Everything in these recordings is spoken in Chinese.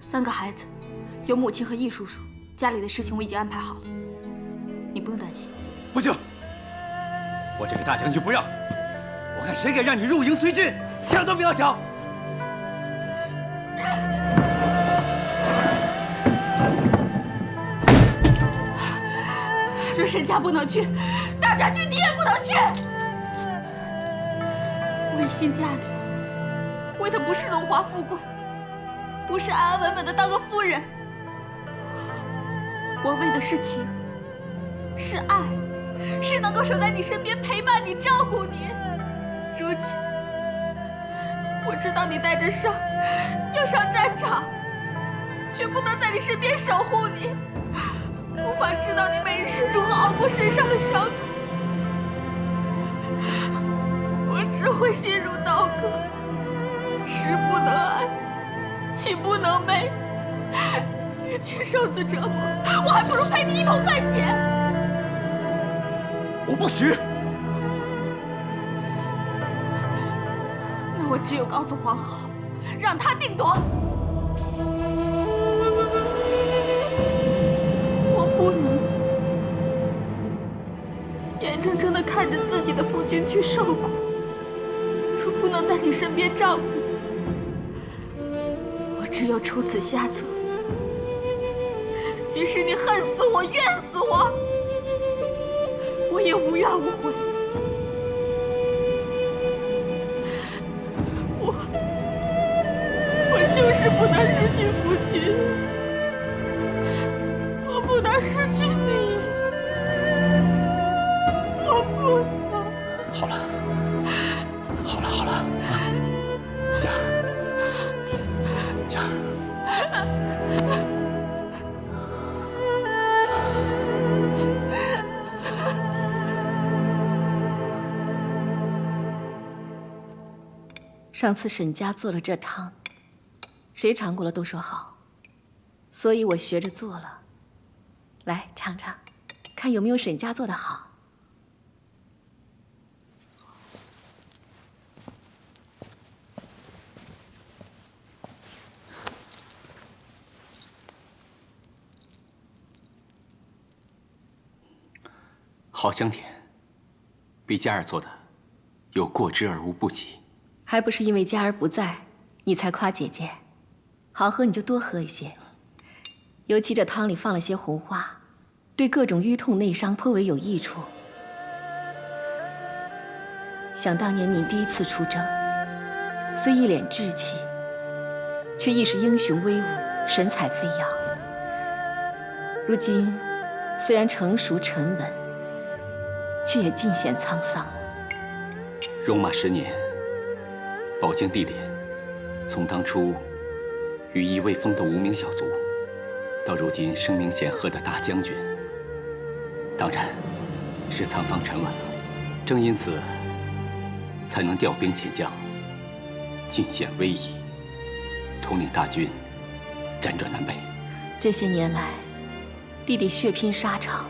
3个孩子，有母亲和易叔叔，家里的事情我已经安排好了，你不用担心。不行，我这个大将军不让，我看谁敢让你入营随军，想都不要想！若沈家不能去，大将军你也不能去。我是新嫁的，为的不是荣华富贵，不是安安稳稳的当个夫人，我为的是情，是爱，是能够守在你身边，陪伴你，照顾你。如今，我知道你带着伤要上战场，却不能在你身边守护你。无法知道你每日是如何熬过身上的伤痛，我只会心如刀割，食不能安，寝不能寐，与其受此折磨，我还不如陪你一同犯险。我不许！那我只有告诉皇后，让她定夺。不能眼睁睁地看着自己的夫君去受苦，若不能在你身边照顾你，我只有出此下策。即使你恨死我、怨死我，我也无怨无悔。我就是不能失去夫君。不能失去你，我不能。好了，好了，好了，佳儿，佳儿。上次沈家做了这汤，谁尝过了都说好，所以我学着做了。来尝尝，看有没有沈家做的好。好香甜，比佳儿做的有过之而无不及。还不是因为佳儿不在，你才夸姐姐。好喝你就多喝一些。尤其这汤里放了些红花，对各种瘀痛内伤颇为有益处。想当年你第一次出征，虽一脸稚气，却亦是英雄威武，神采飞扬。如今虽然成熟沉稳，却也尽显沧桑。戎马10年，饱经历练，从当初羽翼未丰的无名小卒，到如今声名显赫的大将军，当然是沧桑沉稳了。正因此，才能调兵遣将，尽显威仪，统领大军，辗转南北。这些年来，弟弟血拼沙场，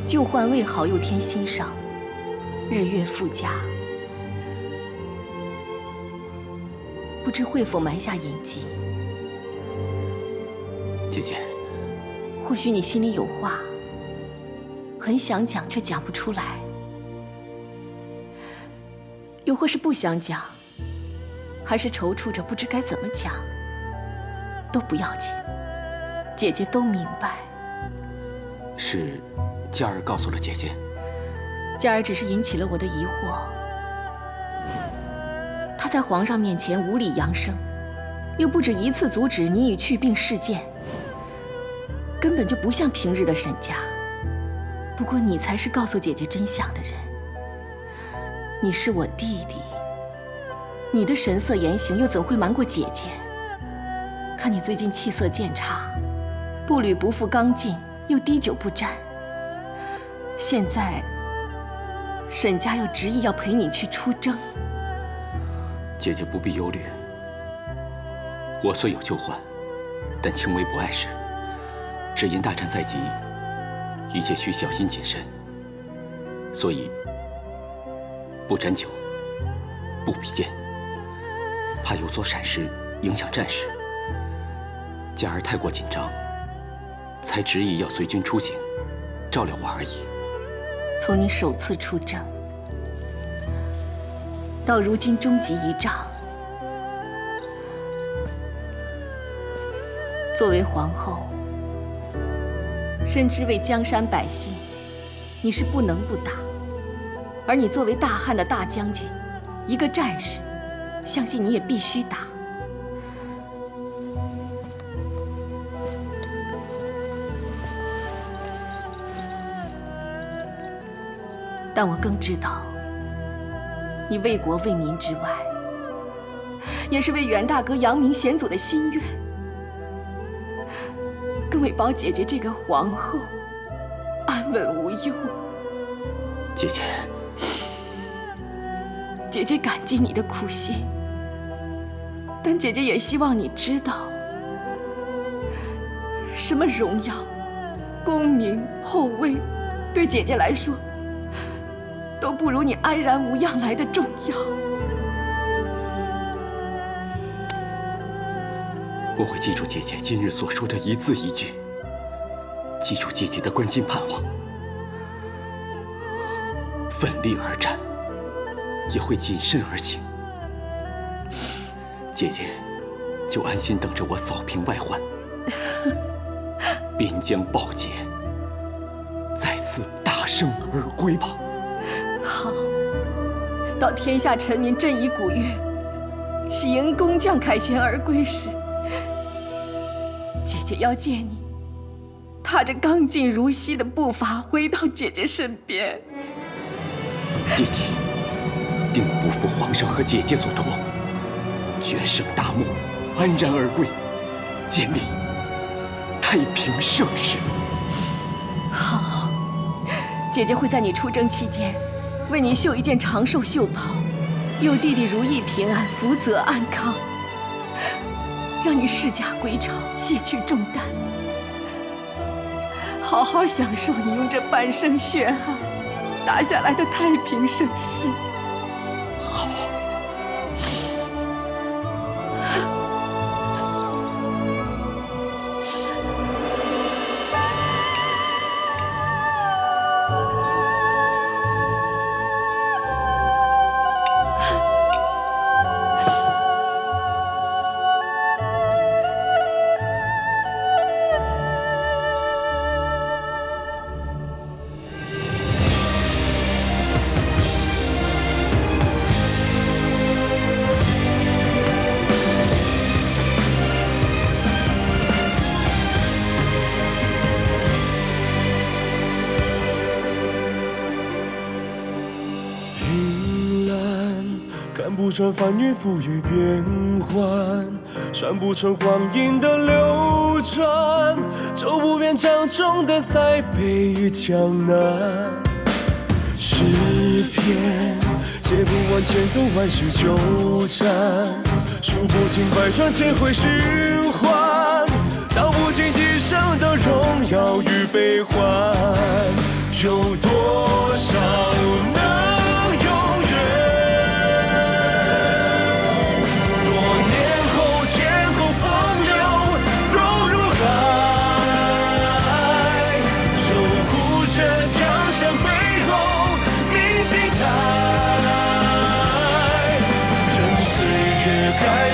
旧患未好又添新伤，日月复加，不知会否埋下隐疾？姐姐，或许你心里有话，很想讲却讲不出来，又或是不想讲，还是踌躇着不知该怎么讲，都不要紧，姐姐都明白。是佳儿告诉了姐姐。佳儿只是引起了我的疑惑。她在皇上面前无礼扬声，又不止一次阻止你以去病事件，根本就不像平日的沈家。不过你才是告诉姐姐真相的人。你是我弟弟，你的神色言行又怎会瞒过姐姐？看你最近气色渐差，步履不复刚劲，又滴酒不沾。现在沈家又执意要陪你去出征。姐姐不必忧虑，我虽有旧患，但轻微不碍事。只因大战在即，一切需小心谨慎，所以不沾酒，不比剑，怕有所闪失，影响战事。佳儿太过紧张，才执意要随军出行，照料我而已。从你首次出征到如今终极一仗，作为皇后，深知为江山百姓，你是不能不打。而你作为大汉的大将军，一个战士，相信你也必须打。但我更知道，你为国为民之外，也是为袁大哥扬名显祖的心愿，更为保姐姐这个皇后安稳无忧。姐姐，姐姐感激你的苦心，但姐姐也希望你知道，什么荣耀、功名、后位，对姐姐来说，都不如你安然无恙来的重要。我会记住姐姐今日所说的一字一句，记住姐姐的关心盼望，奋力而战，也会谨慎而行。姐姐就安心等着我扫平外患，边疆报捷，再次大胜而归吧。好，到天下臣民振衣鼓乐，喜迎工匠凯旋而归时，姐姐要见你，踏着刚劲如昔的步伐回到姐姐身边。弟弟定不负皇上和姐姐所托，决胜大漠，安然而归，建立太平盛世。好，姐姐会在你出征期间，为你绣一件长寿绣袍，佑弟弟如意平安，福泽安康，让你释驾归朝，卸去重担，好好享受你用这半生血汗打下来的太平盛世。好。看不穿翻云覆雨变幻，算不穿光阴的流转，走不遍江中的塞北与江南。诗篇写不完千头万绪纠缠，数不尽百转千回循环，道不尽一生的荣耀与悲欢，有多少能永远？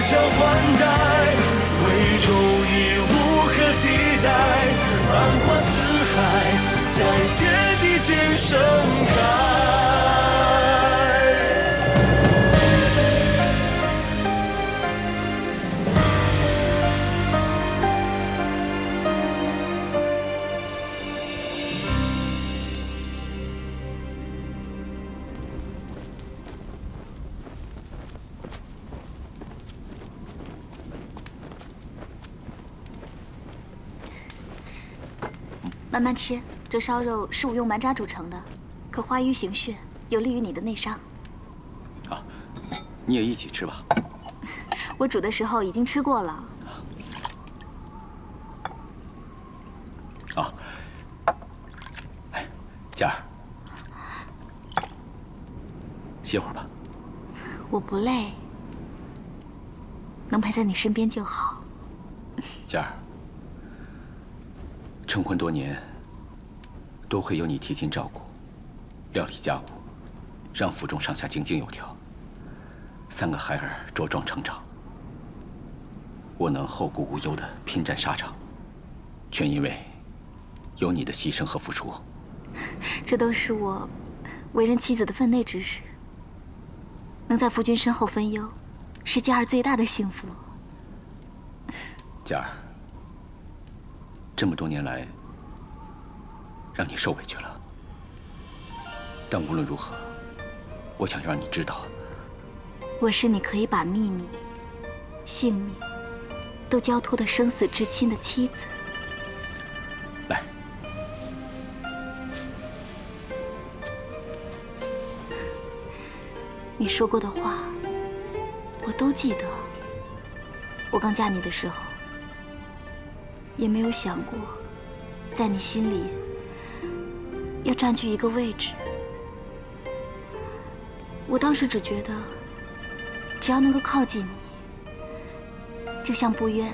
交换代，唯有你无可替代，繁华四海，在天地间盛开。慢慢吃，这烧肉是我用蛮渣煮成的，可化瘀行血，有利于你的内伤。好，你也一起吃吧。我煮的时候已经吃过了。啊，佳儿，歇会儿吧。我不累，能陪在你身边就好。佳儿，成婚多年，多亏有你贴心照顾，料理家务，让府中上下井井有条，3个孩儿茁壮成长。我能后顾无忧地拼战沙场，全因为有你的牺牲和付出。这都是我为人妻子的分内之事。能在夫君身后分忧，是佳儿最大的幸福。佳儿，这么多年来，让你受委屈了。但无论如何，我想让你知道，我是你可以把秘密、性命都交托的生死至亲的妻子。来，你说过的话，我都记得。我刚嫁你的时候，也没有想过，在你心里要占据一个位置。我当时只觉得，只要能够靠近你，就像不愿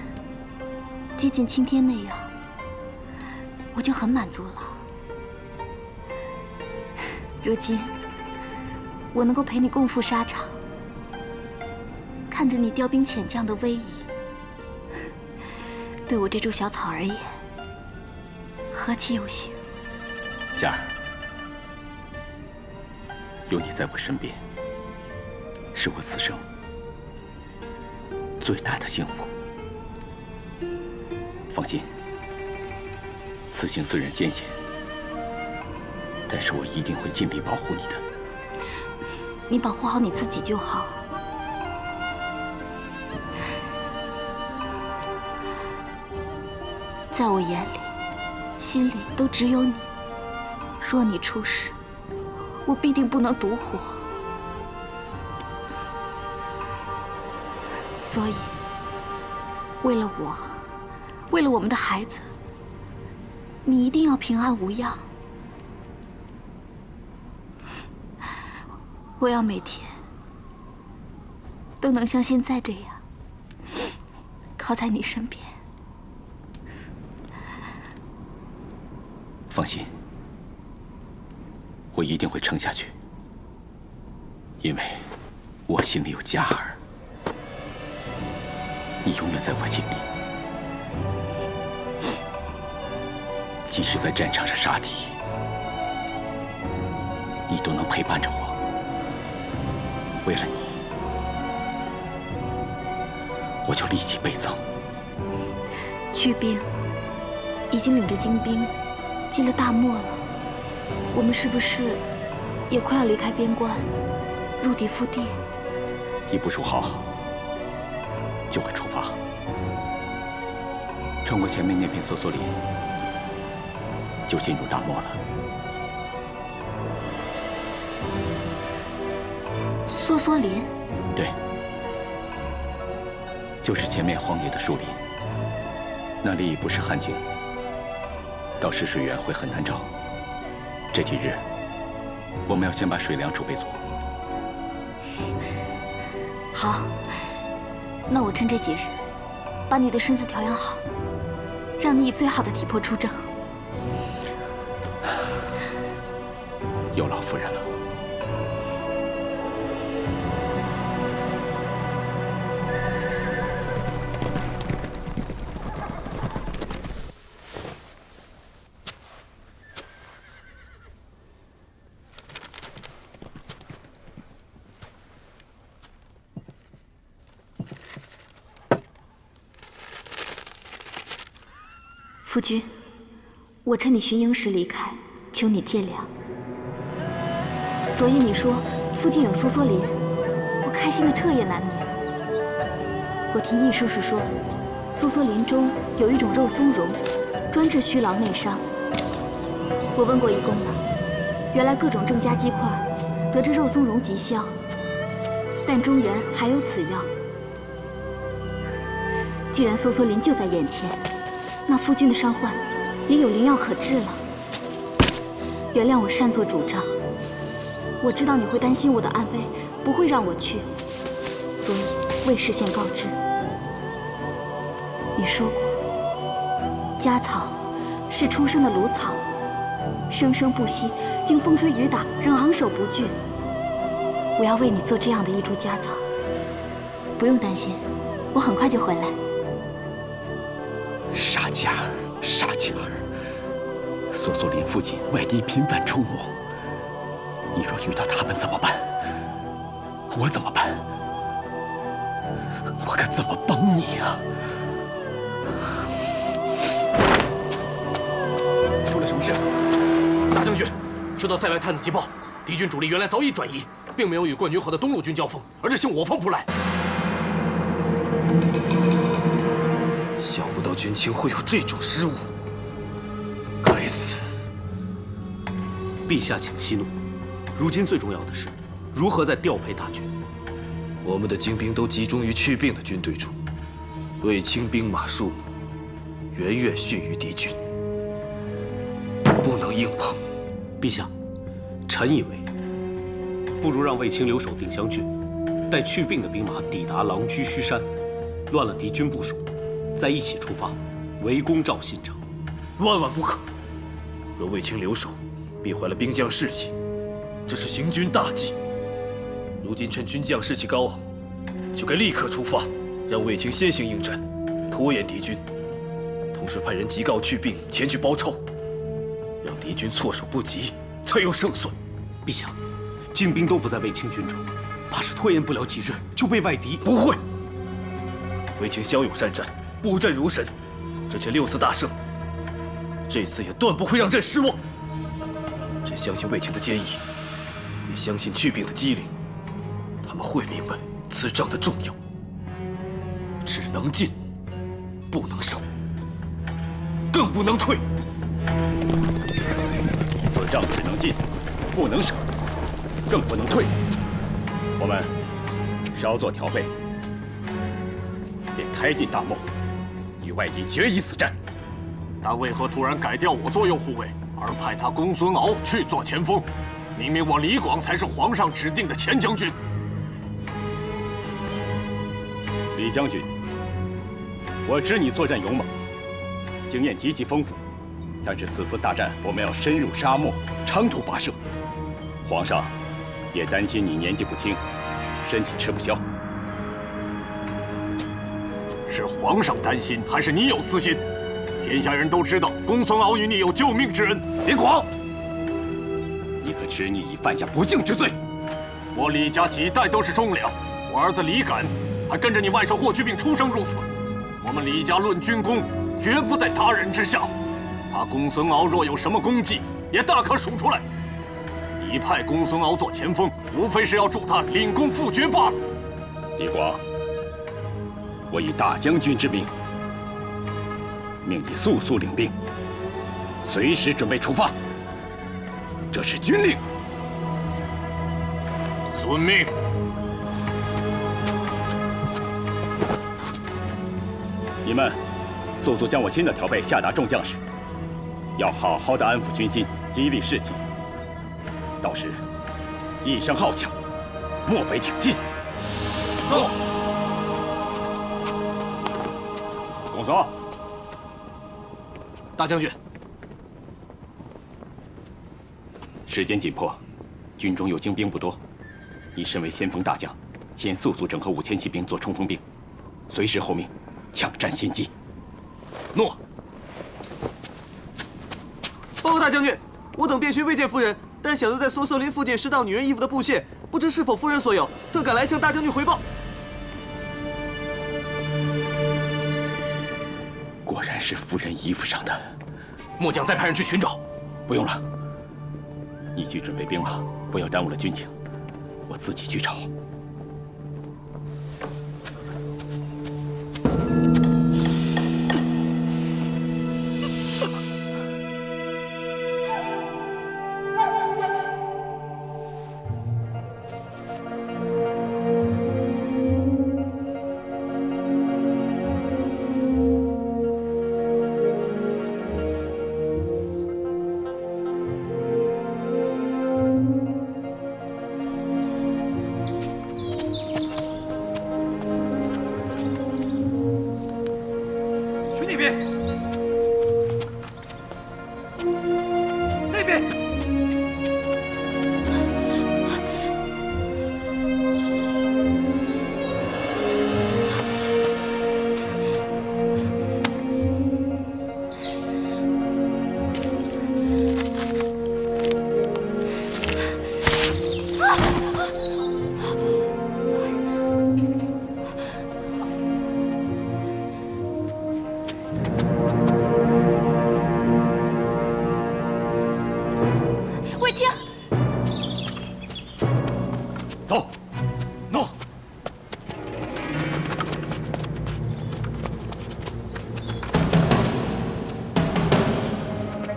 接近青天那样，我就很满足了。如今，我能够陪你共赴沙场，看着你调兵遣将的威仪，对我这株小草而言，何其有幸！佳儿，有你在我身边，是我此生最大的幸福。放心，此行虽然艰险，但是我一定会尽力保护你的。你保护好你自己就好。在我眼里、心里都只有你。若你出事，我必定不能独活。所以，为了我，为了我们的孩子，你一定要平安无恙。我要每天都能像现在这样，靠在你身边。放心，我一定会撑下去，因为我心里有佳儿，你永远在我心里。即使在战场上杀敌，你都能陪伴着我。为了你，我就立起倍增。祛兵已经领着精兵进了大漠了，我们是不是也快要离开边关，入敌腹地？一部署好，就会出发，穿过前面那片梭梭林，就进入大漠了。梭梭林？对，就是前面荒野的树林，那里不是汉境，到时水源会很难找。这几日，我们要先把水粮储备足。好，那我趁这几日，把你的身子调养好，让你以最好的体魄出征。有劳夫人了。夫君，我趁你巡营时离开，求你见谅。昨夜你说附近有梭梭林，我开心的彻夜难眠。我听易叔叔说，梭梭林中有一种肉松茸，专治虚劳内伤。我问过义工了，原来各种郑家鸡块得这肉松茸极销，但中原还有此药。既然梭梭林就在眼前，那夫君的伤患也有灵药可治了。原谅我擅作主张，我知道你会担心我的安危，不会让我去，所以未事先告知。你说过，家草是出生的芦草，生生不息，经风吹雨打仍昂首不惧。我要为你做这样的一株家草，不用担心，我很快就回来。傻家儿，傻家儿！索索林附近外敌频繁出没，你若遇到他们怎么办？我怎么办？我可怎么帮你呀？出了什么事？大将军，收到塞外探子急报，敌军主力原来早已转移，并没有与冠军河的东路军交锋，而是向我方扑来。想不到军情会有这种失误，该死！陛下，请息怒。如今最重要的是，如何再调配大军。我们的精兵都集中于去病的军队中，卫青兵马数目远远逊于敌军，不能硬碰。陛下，臣以为，不如让卫青留守定襄郡，待去病的兵马抵达狼居胥山，乱了敌军部署，再一起出发，围攻赵信城。万万不可！若卫青留守，必坏了兵将士气，这是行军大忌。如今趁军将士气高昂，就该立刻出发，让卫青先行应战，拖延敌军。同时派人急告去病前去包抄，让敌军措手不及，才有胜算。陛下，精兵都不在卫青军中，怕是拖延不了几日就被外敌。不会，卫青骁勇善战，布阵如神，之前6次大胜，这次也断不会让朕失望。朕相信卫青的坚毅，也相信去病的机灵，他们会明白此仗的重要。只能进，不能守，更不能退。此仗只能进，不能守，更不能退。我们稍作调配，便开进大漠，与外敌决一死战。但为何突然改调我做右护卫，而派他公孙敖去做前锋？明明我李广才是皇上指定的前将军。李将军，我知你作战勇猛，经验极其丰富，但是此次大战我们要深入沙漠，长途跋涉，皇上也担心你年纪不轻，身体吃不消。是皇上担心，还是你有私心？天下人都知道公孙敖与你有救命之恩。李广，你可知你已犯下不敬之罪？我李家几代都是忠良，我儿子李敢还跟着你外甥霍去病出生入死。我们李家论军功，绝不在他人之下。他公孙敖若有什么功绩，也大可数出来。你派公孙敖做前锋，无非是要助他领功复爵罢了。李广，我以大将军之名，命你速速领兵，随时准备出发。这是军令。遵命。你们速速将我新的调配下达众将士，要好好的安抚军心，激励士气。到时一声号响，漠北挺进。走。公孙敖，大将军，时间紧迫，军中有精兵不多，你身为先锋大将，先速速整合5000骑兵做冲锋兵，随时候命，抢占先机。诺。报告大将军，我等便寻未见夫人，但小的在梭瑟林附近拾到女人衣服的布屑，不知是否夫人所有，特赶来向大将军回报。果然是夫人衣服上的。末将再派人去寻找。不用了，你去准备兵马，不要耽误了军情，我自己去找。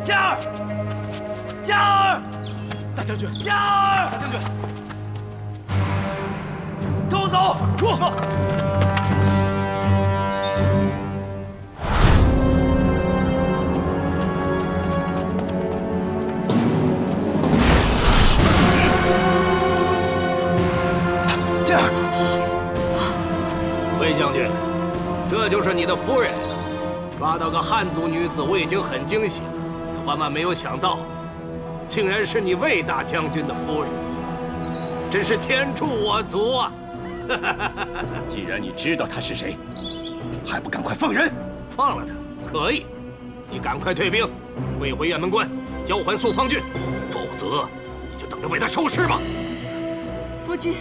嘉儿，嘉儿，大将军，嘉儿，大将军，跟我走！嘉儿，魏将军，这就是你的夫人。抓到个汉族女子，我已经很惊喜了，可万万没有想到，竟然是你魏大将军的夫人，真是天助我足啊！既然你知道他是谁，还不赶快放人？放了他可以，你赶快退兵，退回雁门关，交还肃方郡，否则你就等着为他收尸吧。夫君，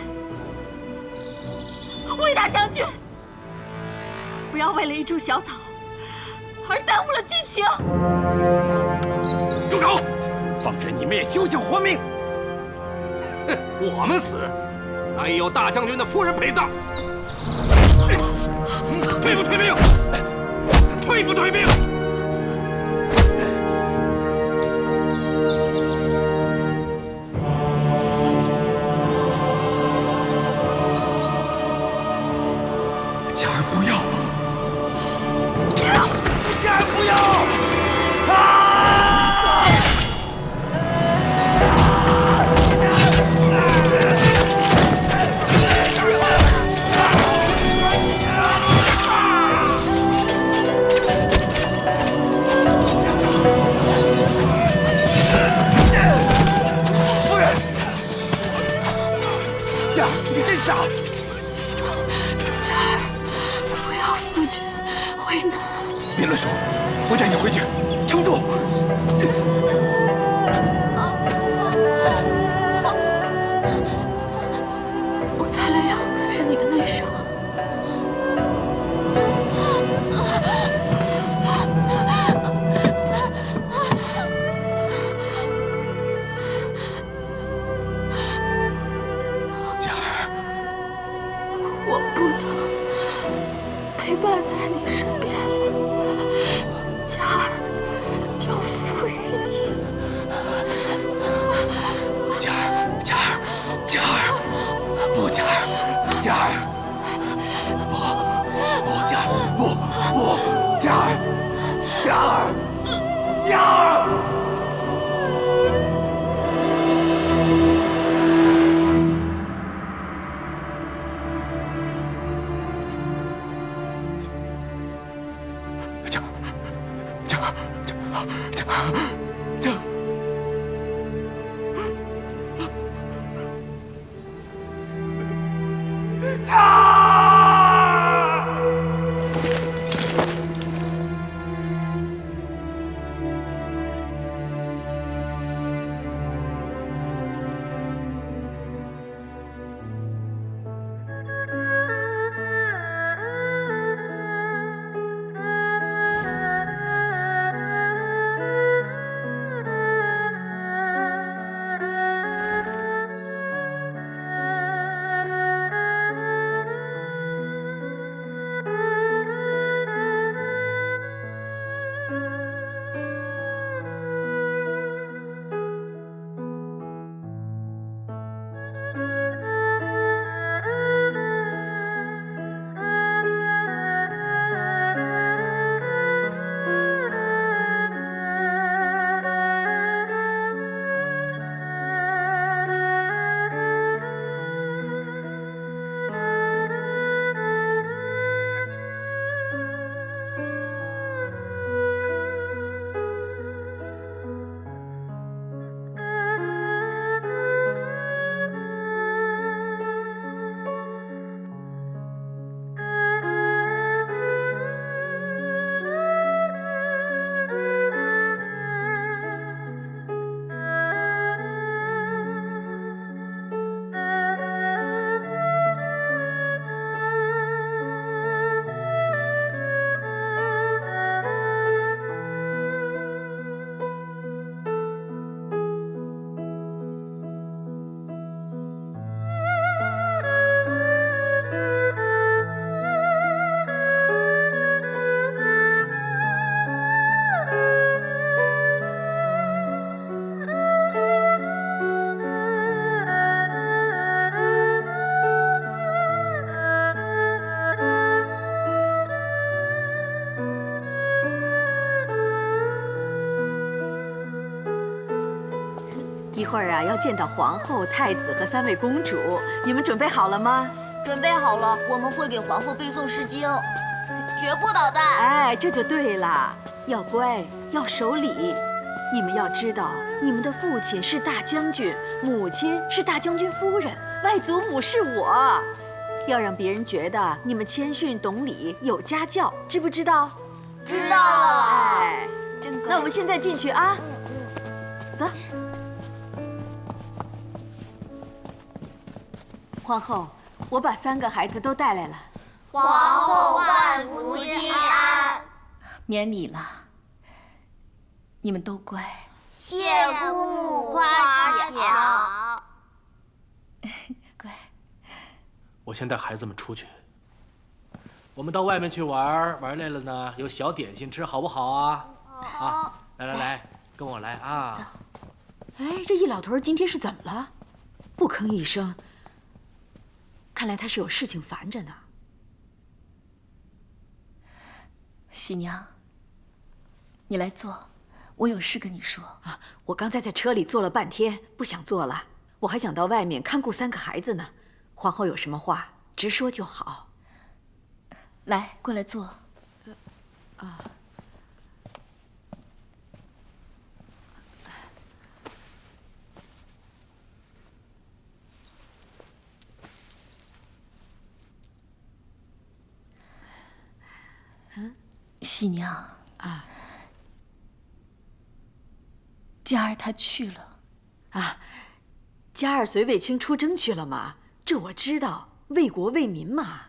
魏大将军，不要为了一株小草而耽误了军情。住手！放人，你们也休想活命！哼，我们死，哪也有大将军的夫人陪葬。退不退兵？退不退兵？嘉儿不要！嘉儿不要！嘉儿，你真傻！不要夫君为难。别乱说，我带你回去，撑住！我才来要可是你的内伤。嘉儿，我不能陪伴在你身边了，嘉儿要赋予你。嘉儿，嘉儿，嘉儿，不，嘉儿，嘉儿，不，嘉儿，不，嘉儿，嘉儿，嘉儿。一会儿啊要见到皇后、太子和3位公主，你们准备好了吗？准备好了，我们会给皇后背诵诗经，绝不捣蛋。哎，这就对了，要乖，要守礼。你们要知道，你们的父亲是大将军，母亲是大将军夫人，外祖母是我。要让别人觉得你们谦逊懂礼，有家教，知不知道？知道了。哎，那我们现在进去啊。走。皇后，我把3个孩子都带来了。皇后万福金安。免礼了，你们都乖。谢姑母夸奖。乖。我先带孩子们出去，我们到外面去玩，玩累了呢，有小点心吃，好不好啊？啊，来，跟我来啊！走。哎，这易老头今天是怎么了？不吭一声，看来他是有事情烦着呢。喜娘，你来坐，我有事跟你说。啊，我刚才在车里坐了半天，不想坐了，我还想到外面看顾3个孩子呢。皇后有什么话直说就好。来，过来坐。喜娘啊，佳儿她去了。啊，佳儿随卫青出征去了吗？这我知道，为国为民嘛。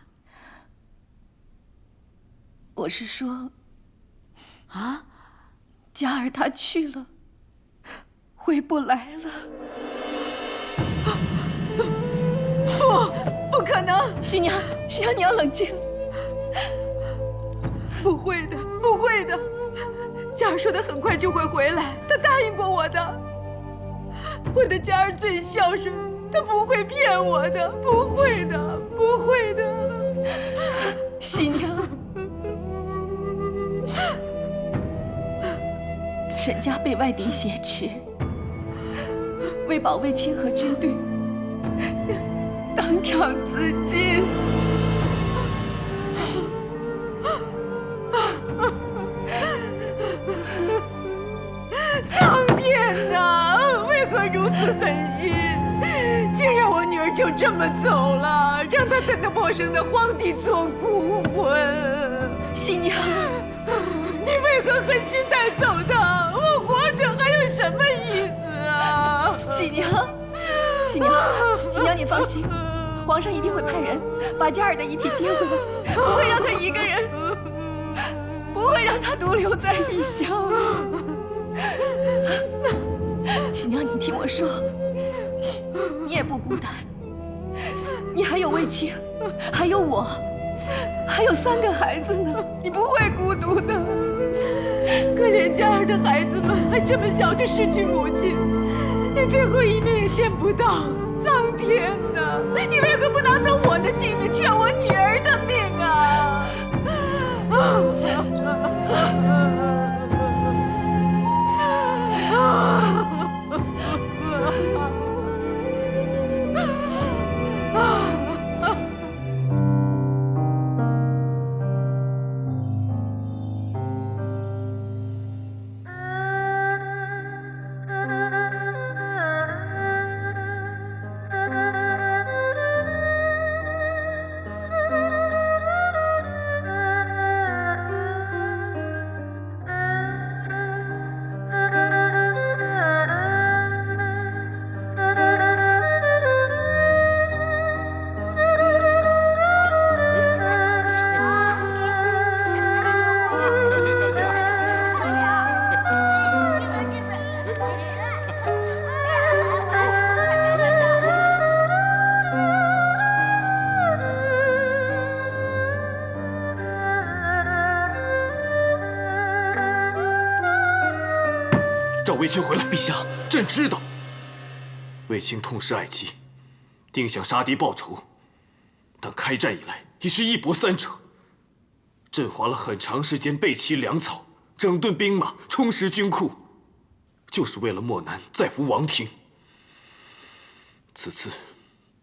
我是说，啊，佳儿她去了，回不来了。不可能！喜娘，你要冷静。不会的，不会的，佳儿说她很快就会回来，她答应过我的。我的佳儿最孝顺，她不会骗我的，不会的，不会的。喜娘，沈家被外敌挟持，为保卫清河军队，当场自尽。苍天哪，为何如此狠心，竟让我女儿就这么走了，让她在那陌生的荒地做孤魂。喜娘，你为何狠心带走她？我活着还有什么意思啊？喜娘，你放心，皇上一定会派人把佳儿的遗体接回来，不会让她一个人，不会让她独留在异乡。喜娘，你听我说，你也不孤单，你还有卫青，还有我，还有3个孩子呢，你不会孤独的。可怜佳儿的孩子们还这么小就失去母亲，连最后一面也见不到。苍天哪，你为何不拿走我的性命，却要我女儿的命啊？召卫青回来，陛下，朕知道。卫青痛失爱妻，定想杀敌报仇，但开战以来已是一搏3折。朕花了很长时间备齐粮草，整顿兵马，充实军库，就是为了漠南再无王庭。此次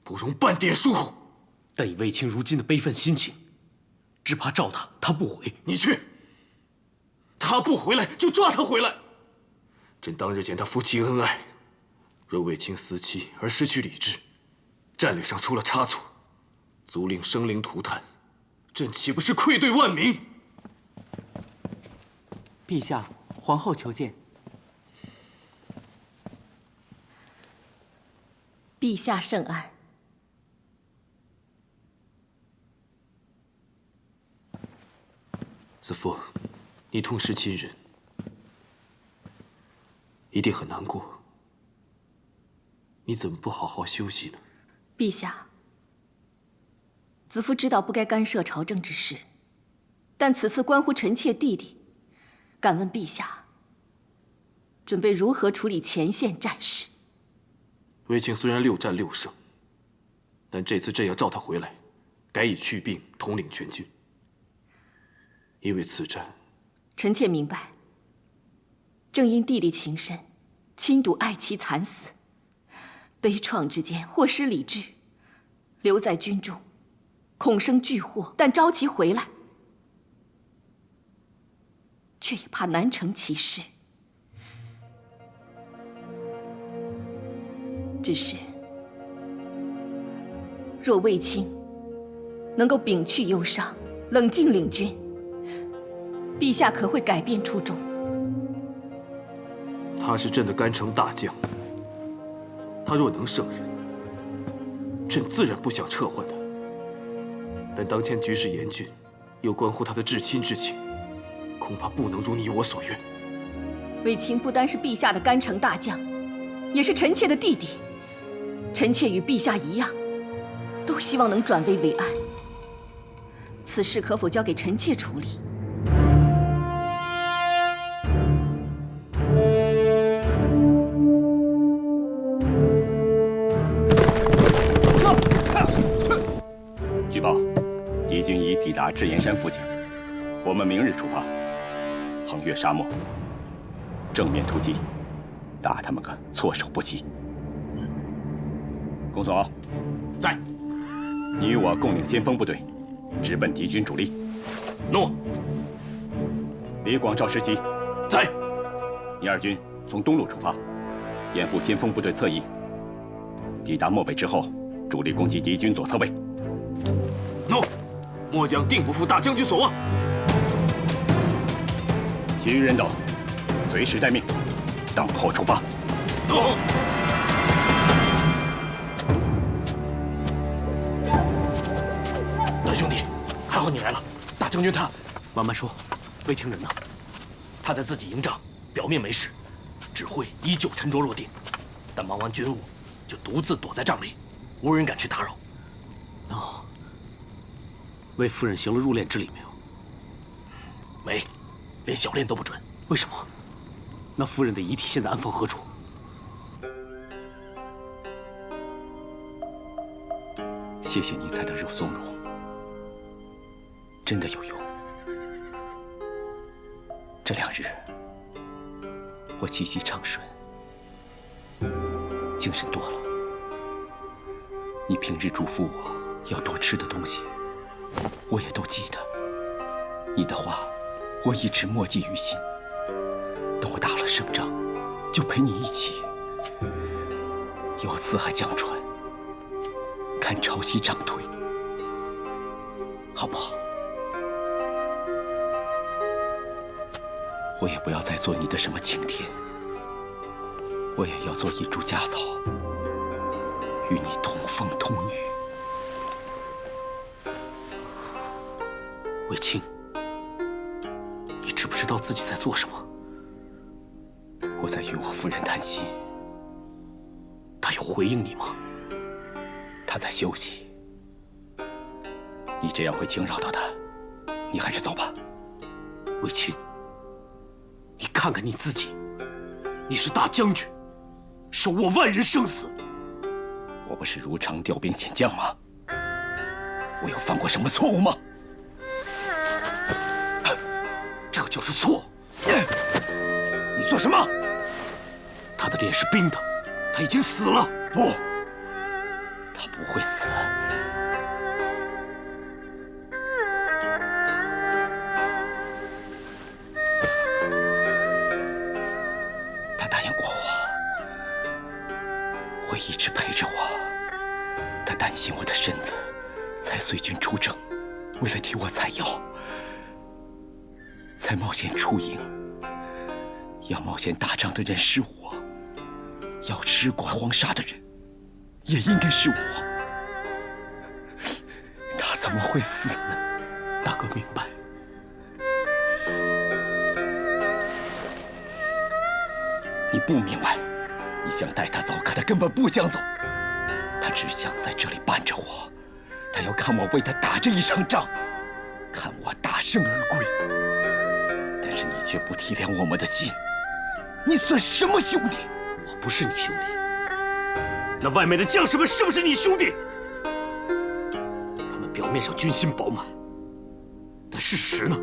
不容半点疏忽。但以卫青如今的悲愤心情，只怕召他不回。你去，他不回来就抓他回来。朕当日见他夫妻恩爱，若卫青思妻而失去理智，战略上出了差错，足令生灵涂炭，朕岂不是愧对万民？陛下，皇后求见。陛下圣安。子父，你痛失亲人，一定很难过。你怎么不好好休息呢？陛下，子父知道不该干涉朝政之事，但此次关乎臣妾弟弟，敢问陛下，准备如何处理前线战事？卫青虽然6战6胜，但这次朕要召他回来，改以去病统领全军。因为此战，臣妾明白。正因弟弟情深，亲睹爱妻惨死，悲怆之间或失理智，留在军中，恐生巨祸。但召其回来，却也怕难成其事。只是，若卫青能够摒去忧伤，冷静领军，陛下可会改变初衷？他是朕的干城大将，他若能胜任，朕自然不想撤换他。但当前局势严峻，又关乎他的至亲之情，恐怕不能如你我所愿。卫青不单是陛下的干城大将，也是臣妾的弟弟。臣妾与陛下一样，都希望能转危为安。此事可否交给臣妾处理？据报，敌军已抵达智岩山附近，我们明日出发，横越沙漠，正面突击，打他们个措手不及。公孙敖，在。你与我共领先锋部队，直奔敌军主力。诺。李广、赵世基，在。你二军从东路出发，掩护先锋部队侧翼。抵达漠北之后，主力攻击敌军左侧卫。诺，末将定不负大将军所望。其余人等随时待命，等候出发。诺。大兄弟，还好你来了。大将军他……慢慢说。卫青人呢？他在自己营帐，表面没事，只会依旧沉着落定，但忙完军务，就独自躲在帐里，无人敢去打扰。哦，为夫人行了入殓之礼没有？没，连小殓都不准。为什么？那夫人的遗体现在安放何处？谢谢你采的肉松茸，真的有用。这2日，我气息畅顺，精神多了。你平日嘱咐我要多吃的东西，我也都记得。你的话，我一直默记于心。等我打了胜仗，就陪你一起游四海江船，看潮汐涨退，好不好？我也不要再做你的什么晴天，我也要做一株家草，与你同风同雨。卫青，你知不知道自己在做什么？我在与我夫人谈心。她有回应你吗？她在休息。你这样会惊扰到她，你还是走吧。卫青，你看看你自己，你是大将军，手握万人生死。我不是如常调兵遣将吗？我有犯过什么错误吗？这就是错。你做什么？他的脸是冰的，他已经死了。不，不会死。他答应过我，会一直陪着我。他担心我的身子，才随军出征，为了替我采药，才冒险出营。要冒险打仗的人是我，要吃过黄沙的人也应该是我。他怎么会死呢？大哥明白。你不明白，你想带他走，可他根本不想走，他只想在这里伴着我，他要看我为他打这一场仗，看我大胜而归。但是你却不体谅我们的心，你算什么兄弟？我不是你兄弟，那外面的将士们是不是你兄弟？他们表面上军心饱满，但事实呢？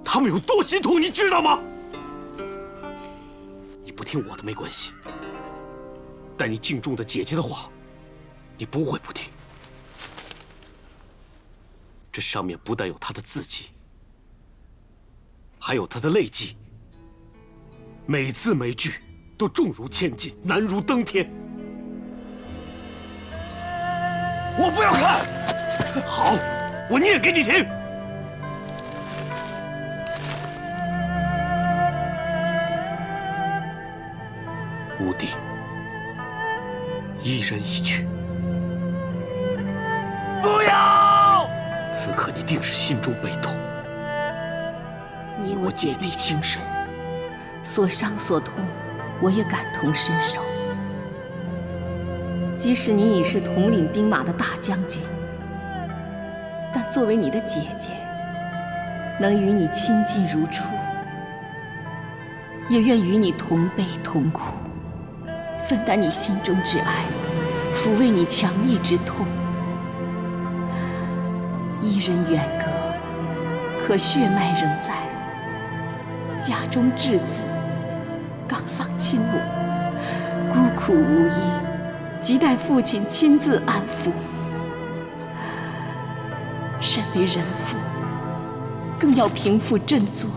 他们有多心痛，你知道吗？你不听我的没关系，但你敬重的姐姐的话，你不会不听。这上面不但有她的字迹，还有她的泪迹，每字每句都重如千斤，难如登天。我不要看。好，我念给你听。吾弟一人一去，不要！此刻你定是心中悲痛。你我姐弟情深，所伤所痛，我也感同身受。即使你已是统领兵马的大将军，但作为你的姐姐，能与你亲近如初，也愿与你同悲同苦，分担你心中之爱，抚慰你强毅之痛。一人远隔，可血脉仍在。家中稚子刚丧亲母，孤苦无依，亟待父亲亲自安抚。身为人父，更要平复振作，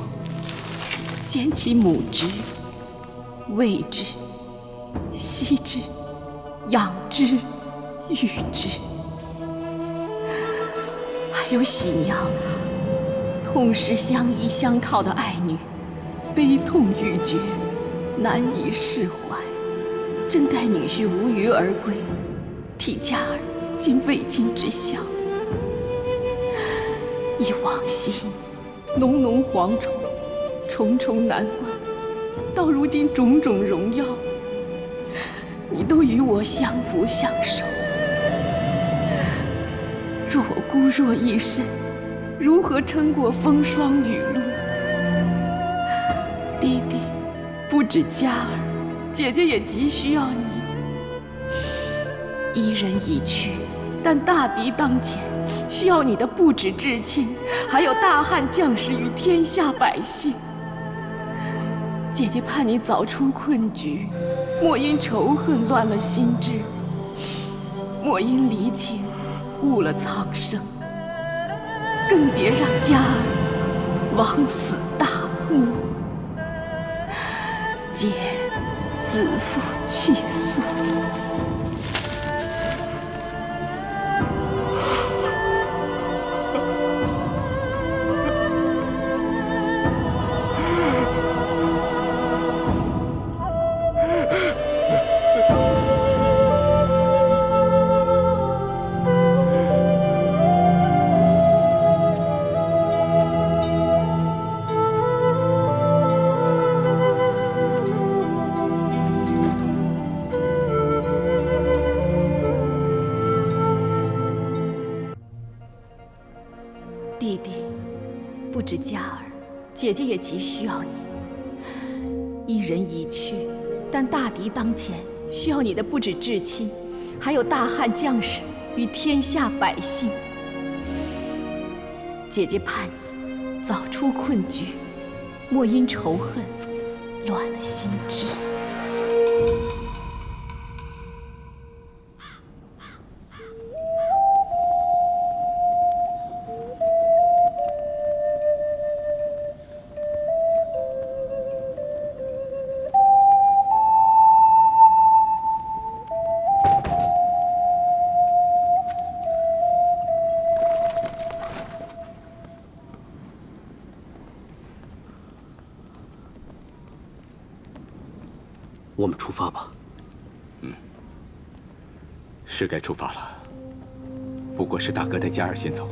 兼其母之、喂之、惜之、养之、育之。还有喜娘，痛失相依相靠的爱女，悲痛欲绝，难以释怀，正待女婿无虞而归，替佳儿尽未尽之孝。忆往昔，浓浓蝗虫，重重难关，到如今种种荣耀，你都与我相扶相守。若我孤弱一身，如何撑过风霜雨露？弟弟，不止佳儿，姐姐也急需要你。一人已去，但大敌当前，需要你的不止至亲，还有大汉将士与天下百姓。姐姐盼你早出困局，莫因仇恨乱了心智，莫因离情误了苍生，更别让佳儿枉死大墓。姐自负气肃。弟弟，不止佳儿，姐姐也急需要你。一人已去，但大敌当前，需要你的不止至亲，还有大汉将士与天下百姓。姐姐盼你早出困局，莫因仇恨乱了心智。我们出发吧。是该出发了。不过是大哥带嘉儿先走，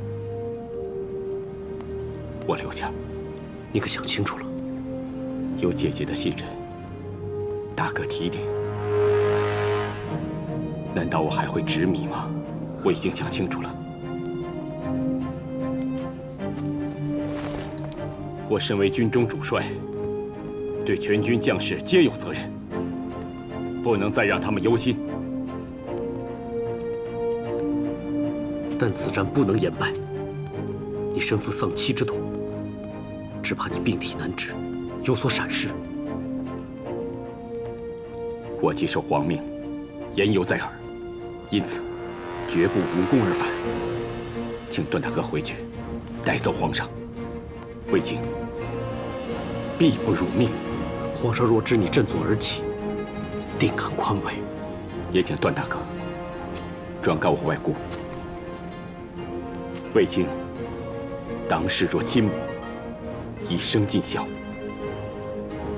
我留下。你可想清楚了？有姐姐的信任，大哥提点，难道我还会执迷吗？我已经想清楚了。我身为军中主帅，对全军将士皆有责任，不能再让他们忧心。但此战不能言败，你身负丧妻之痛，只怕你病体难治，有所闪失。我既受皇命，言犹在耳，因此绝不无功而返。请段大哥回去，带走皇上。魏京必不辱命。皇上若知你振作而起，定感宽慰。也请段大哥转告我外姑，魏京当视若亲母，一生尽孝，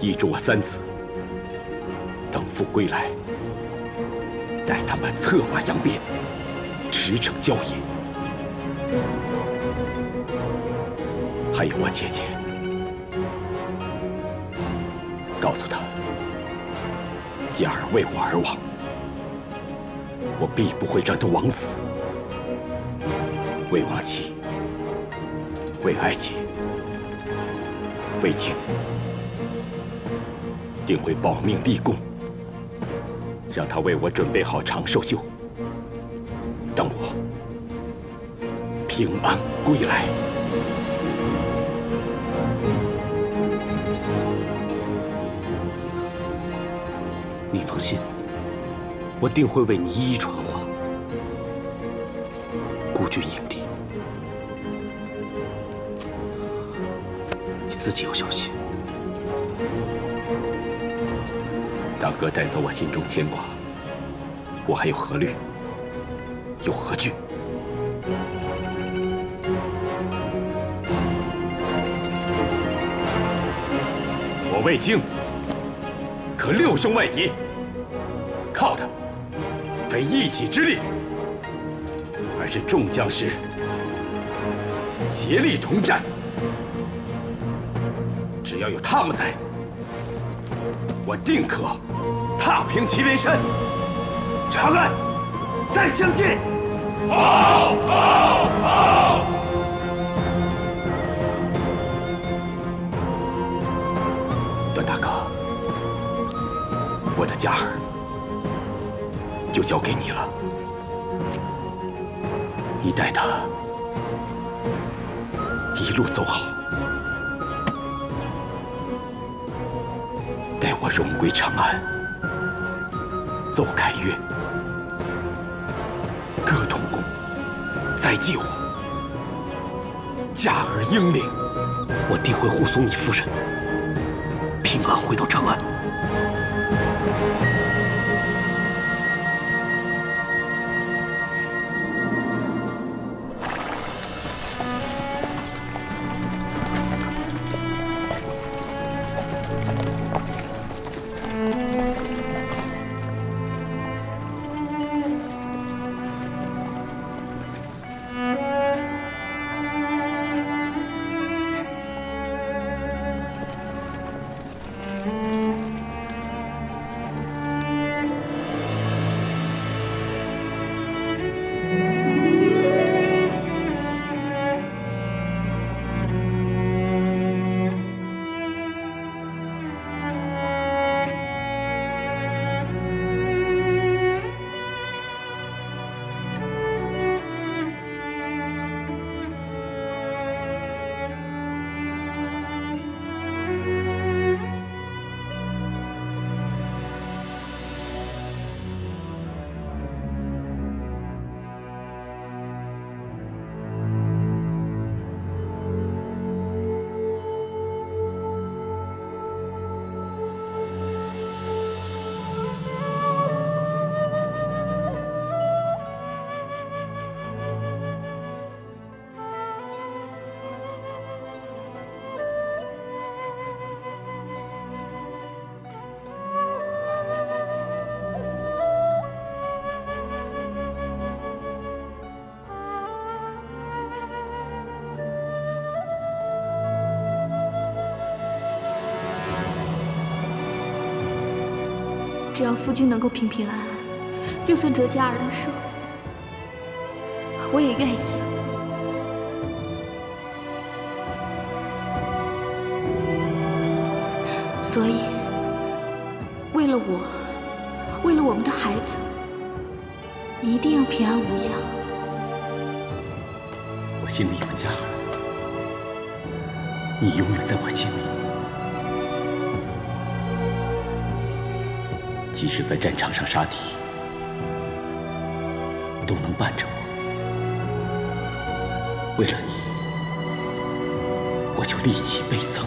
遗嘱我3子，等父归来，待他们策马扬鞭，驰骋郊野。还有我姐姐，告诉她，嘉儿为我而亡，我必不会让她枉死。为亡妻，为爱姐，为情，定会保命立功，让她为我准备好长寿绣，等我平安归来。你放心，我定会为你一一传话。孤军迎敌，你自己要小心。大哥带走我心中牵挂，我还有何虑？有何惧？我魏京可6胜外敌，靠的非一己之力，而是众将士协力同战。只要有他们在，我定可踏平祁连山。长安，再相见！好，好，好！段大哥，我的嘉儿就交给你了，你带她一路走好，待我荣归长安，奏凯乐，歌同宫，再祭我嘉儿英灵，我定会护送你夫人平安回到长安。只要夫君能够平平安安，就算折加儿的寿，我也愿意。所以，为了我，为了我们的孩子，你一定要平安无恙。我心里有家，你永远在我心里。即使在战场上杀敌，都能伴着我。为了你，我就力气倍增。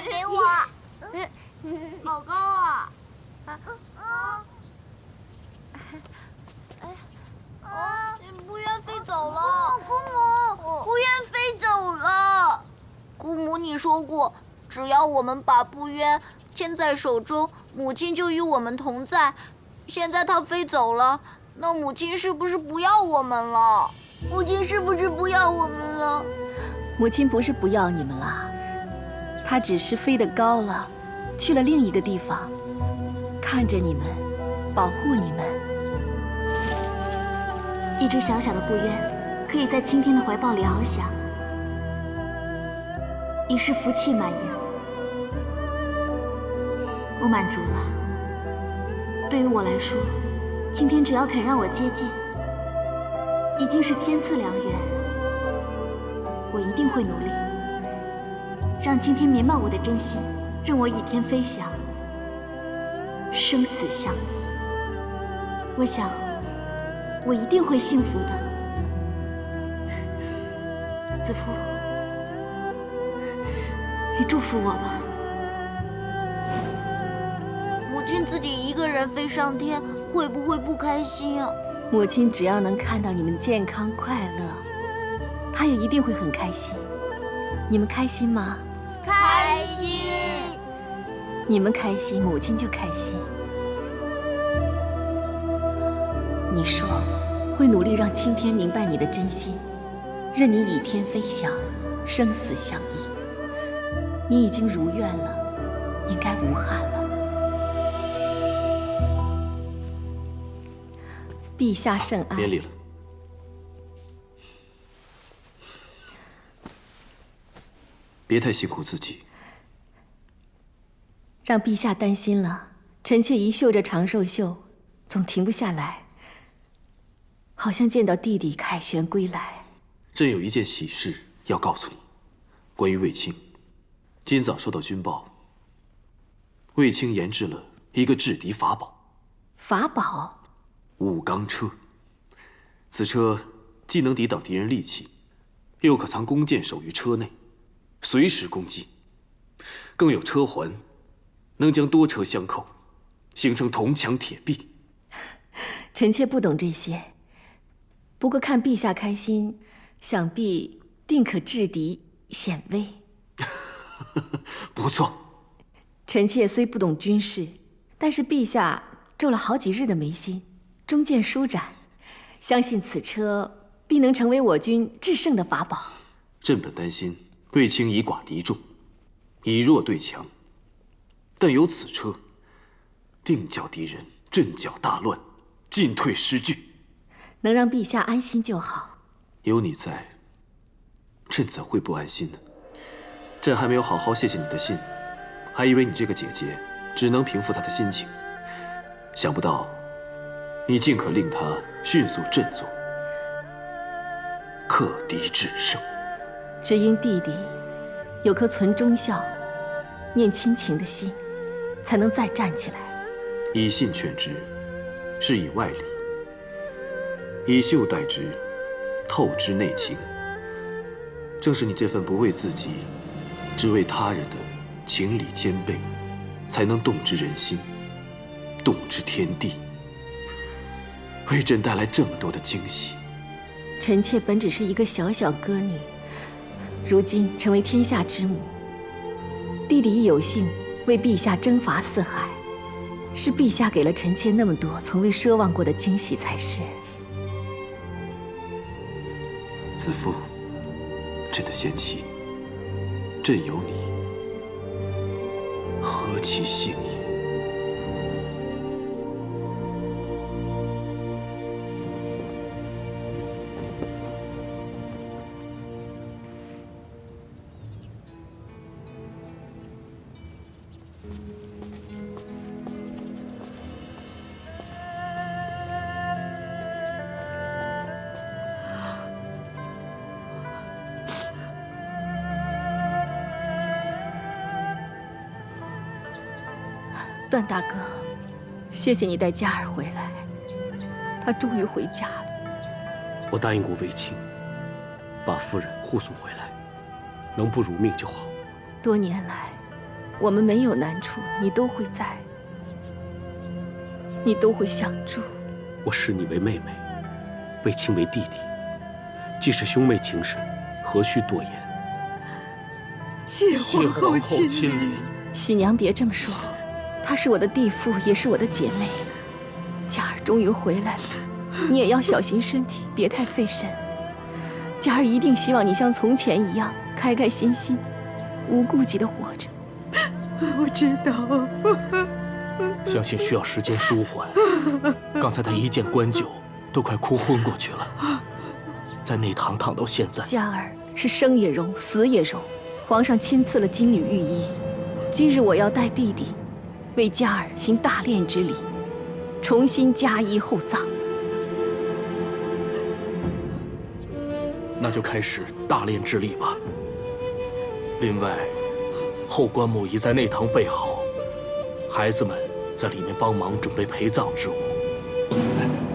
给我，好高啊！不愿飞走了，姑母，不愿飞走了。姑母，你说过，只要我们把不愿牵在手中，母亲就与我们同在。现在它飞走了，那母亲是不是不要我们了？母亲是不是不要我们了？母亲不是不要你们了，她只是飞得高了，去了另一个地方，看着你们，保护你们。一只小小的不愿，可以在青天的怀抱里翱翔，已是福气满盈。我满足了。对于我来说，青天只要肯让我接近，已经是天赐良缘。我一定会努力，让青天绵报我的真心，任我倚天飞翔，生死相依。我想，我一定会幸福的。子父，你祝福我吧。母亲自己一个人飞上天，会不会不开心啊？母亲只要能看到你们健康快乐，她也一定会很开心。你们开心吗？开心。你们开心，母亲就开心。你说会努力让青天明白你的真心，任你倚天飞翔，生死相依。你已经如愿了，应该无憾了。陛下圣安。免礼了。别太辛苦自己。让陛下担心了，臣妾一绣着长寿绣，总停不下来，好像见到弟弟凯旋归来。朕有一件喜事要告诉你，关于卫青。今早收到军报，卫青研制了一个制敌法宝。法宝？五钢车。此车既能抵挡敌人利器，又可藏弓箭手于车内，随时攻击。更有车环，能将多车相扣，形成铜墙铁壁。臣妾不懂这些，不过看陛下开心，想必定可制敌显威。不错。臣妾虽不懂军事，但是陛下皱了好几日的眉心，中见舒展，相信此车必能成为我军制胜的法宝。朕本担心卫青以寡敌众，以弱对强，但有此车，定叫敌人阵脚大乱，进退失据。能让陛下安心就好。有你在，朕怎会不安心呢？朕还没有好好谢谢你的信，还以为你这个姐姐只能平复她的心情，想不到你竟可令她迅速振作，克敌制胜。只因弟弟有颗存忠孝、念亲情的心，才能再站起来。以信劝之，是以外力；以袖代之，透之内情。正是你这份不为自己，只为他人的情理兼备，才能动之人心，动之天地，为朕带来这么多的惊喜。臣妾本只是一个小小歌女，如今成为天下之母，弟弟一有幸为陛下征伐四海，是陛下给了臣妾那么多从未奢望过的惊喜才是。子父，朕的贤妻，朕有你，何其幸也！段大哥，谢谢你带嘉儿回来，她终于回家了。我答应过卫青，把夫人护送回来，能不辱命就好。多年来，我们没有难处，你都会在，你都会相助。我视你为妹妹，卫青为弟弟，既是兄妹情深，何须多言？谢皇后亲临。喜娘别这么说，她是我的弟妇，也是我的姐妹。嘉儿终于回来了，你也要小心身体，别太费神。嘉儿一定希望你像从前一样开开心心、无顾忌地活着。我知道。相信需要时间舒缓。刚才他一见棺柩，都快哭昏过去了，在内堂躺到现在。嘉儿是生也荣，死也荣。皇上亲赐了金缕玉衣，今日我要带弟弟为嘉儿行大殓之礼，重新加衣厚葬。那就开始大殓之礼吧。另外，后棺木已在内堂备好，孩子们在里面帮忙准备陪葬之物。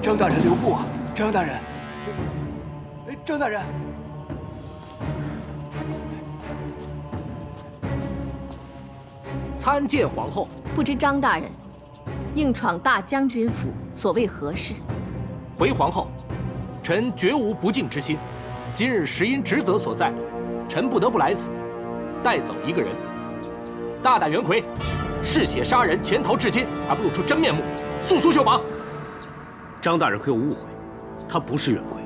张大人留步啊！张大人，张大人。参见皇后。不知张大人硬闯大将军府，所谓何事？回皇后，臣绝无不敬之心。今日实因职责所在，臣不得不来此，带走一个人。大胆袁奎，嗜血杀人，潜逃至今还不露出真面目，速速就绑。张大人可有误会，他不是袁奎，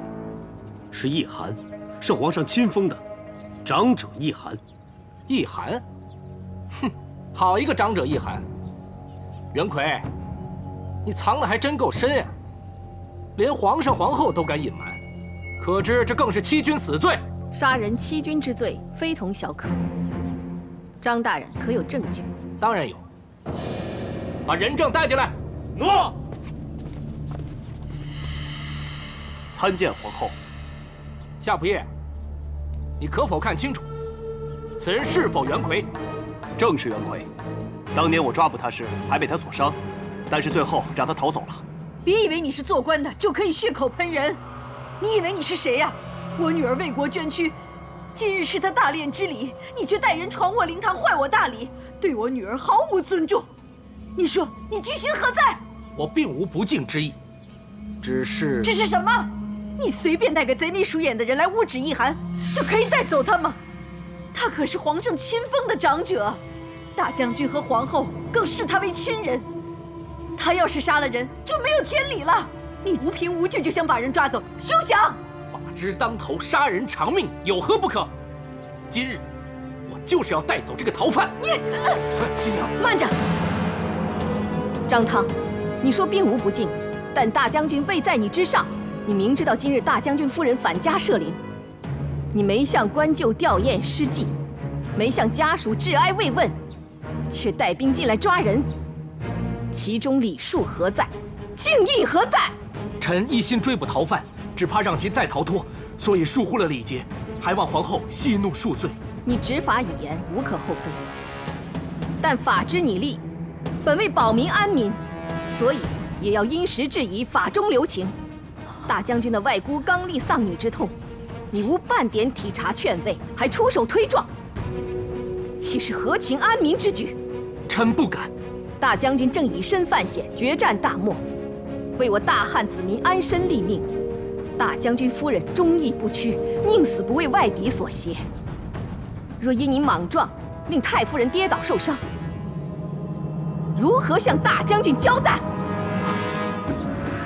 是奕寒，是皇上亲封的长者奕寒。奕寒？哼，好一个长者奕寒！袁奎，你藏得还真够深呀，连皇上皇后都敢隐瞒，可知这更是欺君死罪。杀人欺君之罪非同小可。张大人可有证据？当然有，把人证带进来。诺。参见皇后。夏仆夜，你可否看清楚，此人是否袁奎？正是袁奎。当年我抓捕他时，还被他所伤，但是最后让他逃走了。别以为你是做官的就可以血口喷人，你以为你是谁呀？我女儿为国捐躯，今日是她大殓之礼，你却带人闯我灵堂，坏我大礼，对我女儿毫无尊重。你说你居心何在？我并无不敬之意，只是什么？你随便带个贼眉鼠眼的人来污指奕寒，就可以带走他吗？他可是皇上亲封的长者，大将军和皇后更视他为亲人。他要是杀了人，就没有天理了。你无凭无据就想把人抓走，休想！法之当头，杀人偿命，有何不可？今日我就是要带走这个逃犯。你，新娘，慢着！张汤，你说并无不敬，但大将军位在你之上，你明知道今日大将军夫人返家设灵，你没向官旧吊唁施祭，没向家属致哀慰问，却带兵进来抓人，其中礼数何在？敬意何在？臣一心追捕逃犯，只怕让其再逃脱，所以疏忽了礼节，还望皇后息怒恕罪。你执法以严，无可厚非，但法之拟立，本为保民安民，所以也要因时制宜，法中留情。大将军的外姑刚立丧女之痛，你无半点体察劝慰，还出手推撞，岂是合情安民之举？臣不敢。大将军正以身犯险，决战大漠，为我大汉子民安身立命。大将军夫人忠义不屈，宁死不为外敌所胁。若因你莽撞，令太夫人跌倒受伤，如何向大将军交代？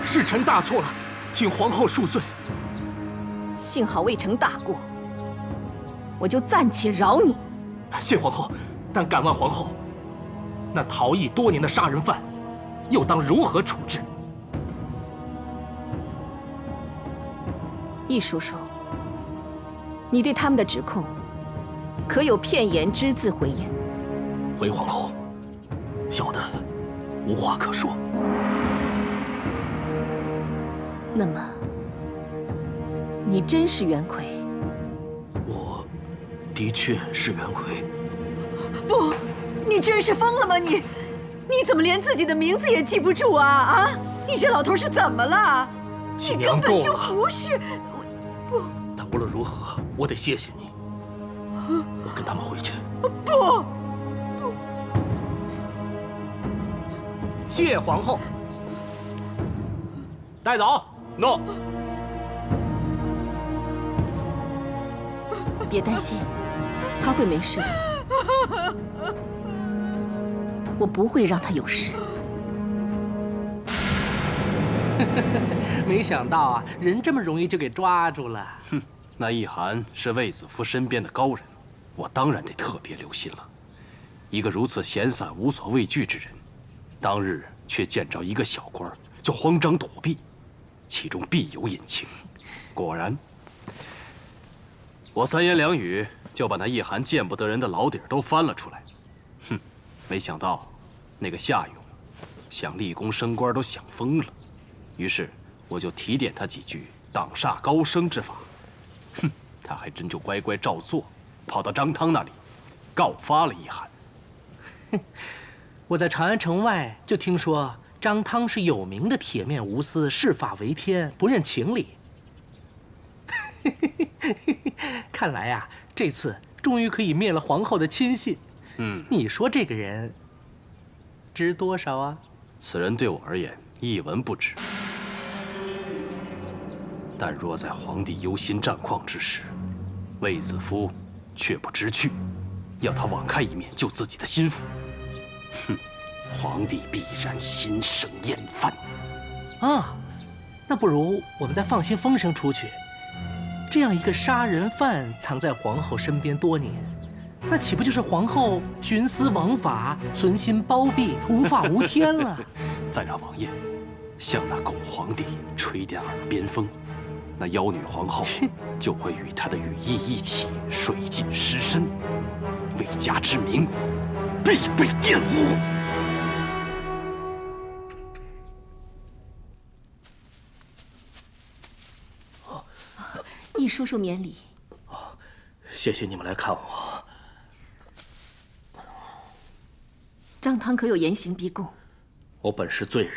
是臣大错了，请皇后恕罪。幸好未成大过，我就暂且饶你。谢皇后，但敢问皇后，那逃逸多年的杀人犯，又当如何处置？易叔叔，你对他们的指控，可有片言只字回应？回皇后，小的无话可说。那么，你真是袁奎？我的确是袁奎。不，你真是疯了吗？你怎么连自己的名字也记不住啊？啊！你这老头是怎么了？亲你根本就娘够了。不是。不。但无论如何，我得谢谢你。我跟他们回去。不。谢皇后。带走。诺。别担心，他会没事的。我不会让他有事。没想到啊，人这么容易就给抓住了。哼，那易涵是卫子夫身边的高人，我当然得特别留心了。一个如此闲散无所畏惧之人，当日却见着一个小官就慌张躲避，其中必有隐情。果然，我三言两语就把那易涵见不得人的老底儿都翻了出来。哼，没想到那个夏勇想立功升官都想疯了，于是我就提点他几句挡煞高升之法。哼，他还真就乖乖照做，跑到张汤那里告发了易涵。我在长安城外就听说张汤是有名的铁面无私、视法为天、不认情理。看来呀，这次终于可以灭了皇后的亲信。你说这个人值多少啊？此人对我而言一文不值，但若在皇帝忧心战况之时，卫子夫却不知趣，要他网开一面救自己的心腹，哼，皇帝必然心生厌烦。啊，那不如我们再放些风声出去。这样一个杀人犯藏在皇后身边多年，那岂不就是皇后徇私枉法、存心包庇、无法无天了？再让王爷向那狗皇帝吹点耳边风，那妖女皇后就会与他的羽翼一起水尽尸身，魏家之名必被玷污。易叔叔免礼。谢谢你们来看我。张汤可有严刑逼供？我本是罪人，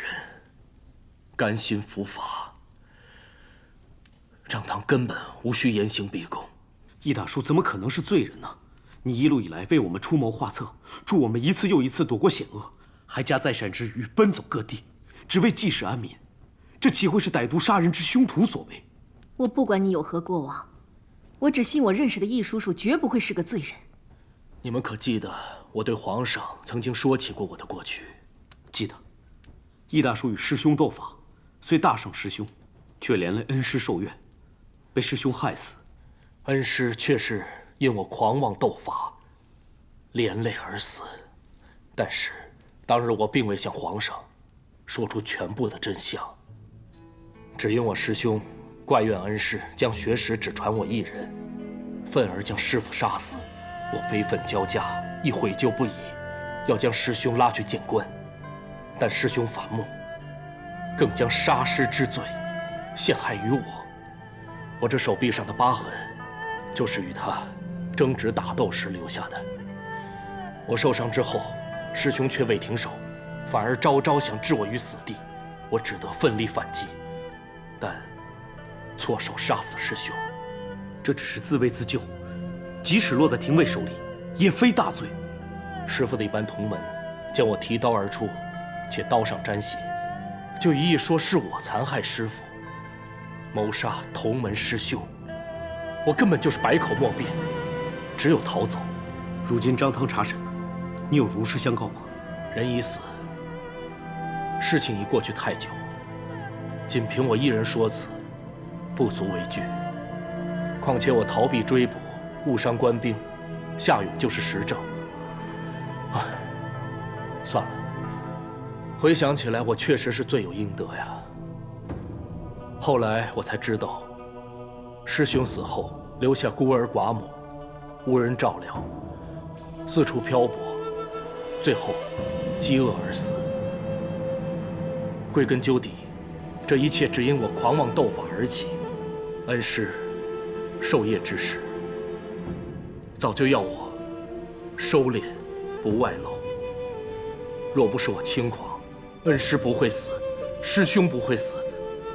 甘心伏法。张汤根本无需严刑逼供。易大叔怎么可能是罪人呢？你一路以来为我们出谋划策，助我们一次又一次躲过险恶，还加在善之余奔走各地，只为济世安民，这岂会是歹毒杀人之凶徒所为？我不管你有何过往，我只信我认识的易叔叔绝不会是个罪人。你们可记得我对皇上曾经说起过我的过去？记得。易大叔与师兄斗法，虽大胜师兄，却连累恩师受怨，被师兄害死。恩师却是因我狂妄斗法，连累而死。但是当日我并未向皇上说出全部的真相，只因我师兄怪怨恩师将学识只传我一人，愤而将师父杀死。我悲愤交加，亦悔疚不已，要将师兄拉去见官。但师兄反目，更将杀师之罪陷害于我。我这手臂上的疤痕，就是与他争执打斗时留下的。我受伤之后，师兄却未停手，反而招招想置我于死地。我只得奋力反击，但错手杀死师兄。这只是自卫自救，即使落在廷尉手里，也非大罪。师父的一班同门将我提刀而出，且刀上沾血，就一意说是我残害师父，谋杀同门师兄。我根本就是百口莫辩，只有逃走。如今张汤查审，你有如实相告吗？人已死，事情已过去太久，仅凭我一人说辞，不足为惧。况且我逃避追捕，误伤官兵，夏勇就是实证。唉，算了。回想起来，我确实是罪有应得呀。后来我才知道，师兄死后留下孤儿寡母，无人照料，四处漂泊，最后饥饿而死。归根究底，这一切只因我狂妄斗法而起。恩师授业之时，早就要我收敛，不外露。若不是我轻狂，恩师不会死，师兄不会死，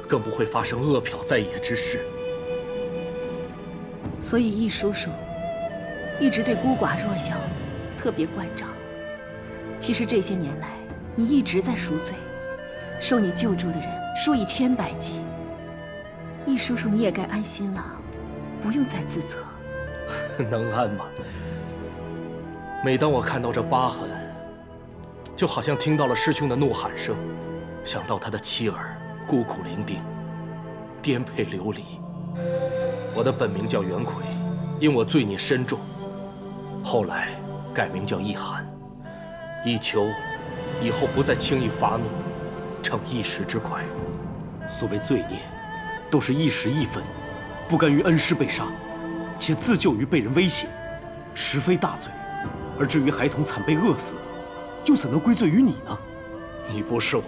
更不会发生饿殍在野之事。所以易叔叔一直对孤寡弱小特别关照。其实这些年来，你一直在赎罪，受你救助的人数以千百计。易叔叔，你也该安心了，不用再自责。能安吗？每当我看到这疤痕，就好像听到了师兄的怒喊声，想到他的妻儿孤苦伶仃，颠沛流离。我的本名叫袁奎，因我罪孽深重，后来改名叫易寒，以求以后不再轻易发怒，逞一时之快。所谓罪孽，都是一时一分，不甘于恩师被杀，且自救于被人威胁，实非大罪。而至于孩童惨被饿死，又怎能归罪于你呢？你不是我，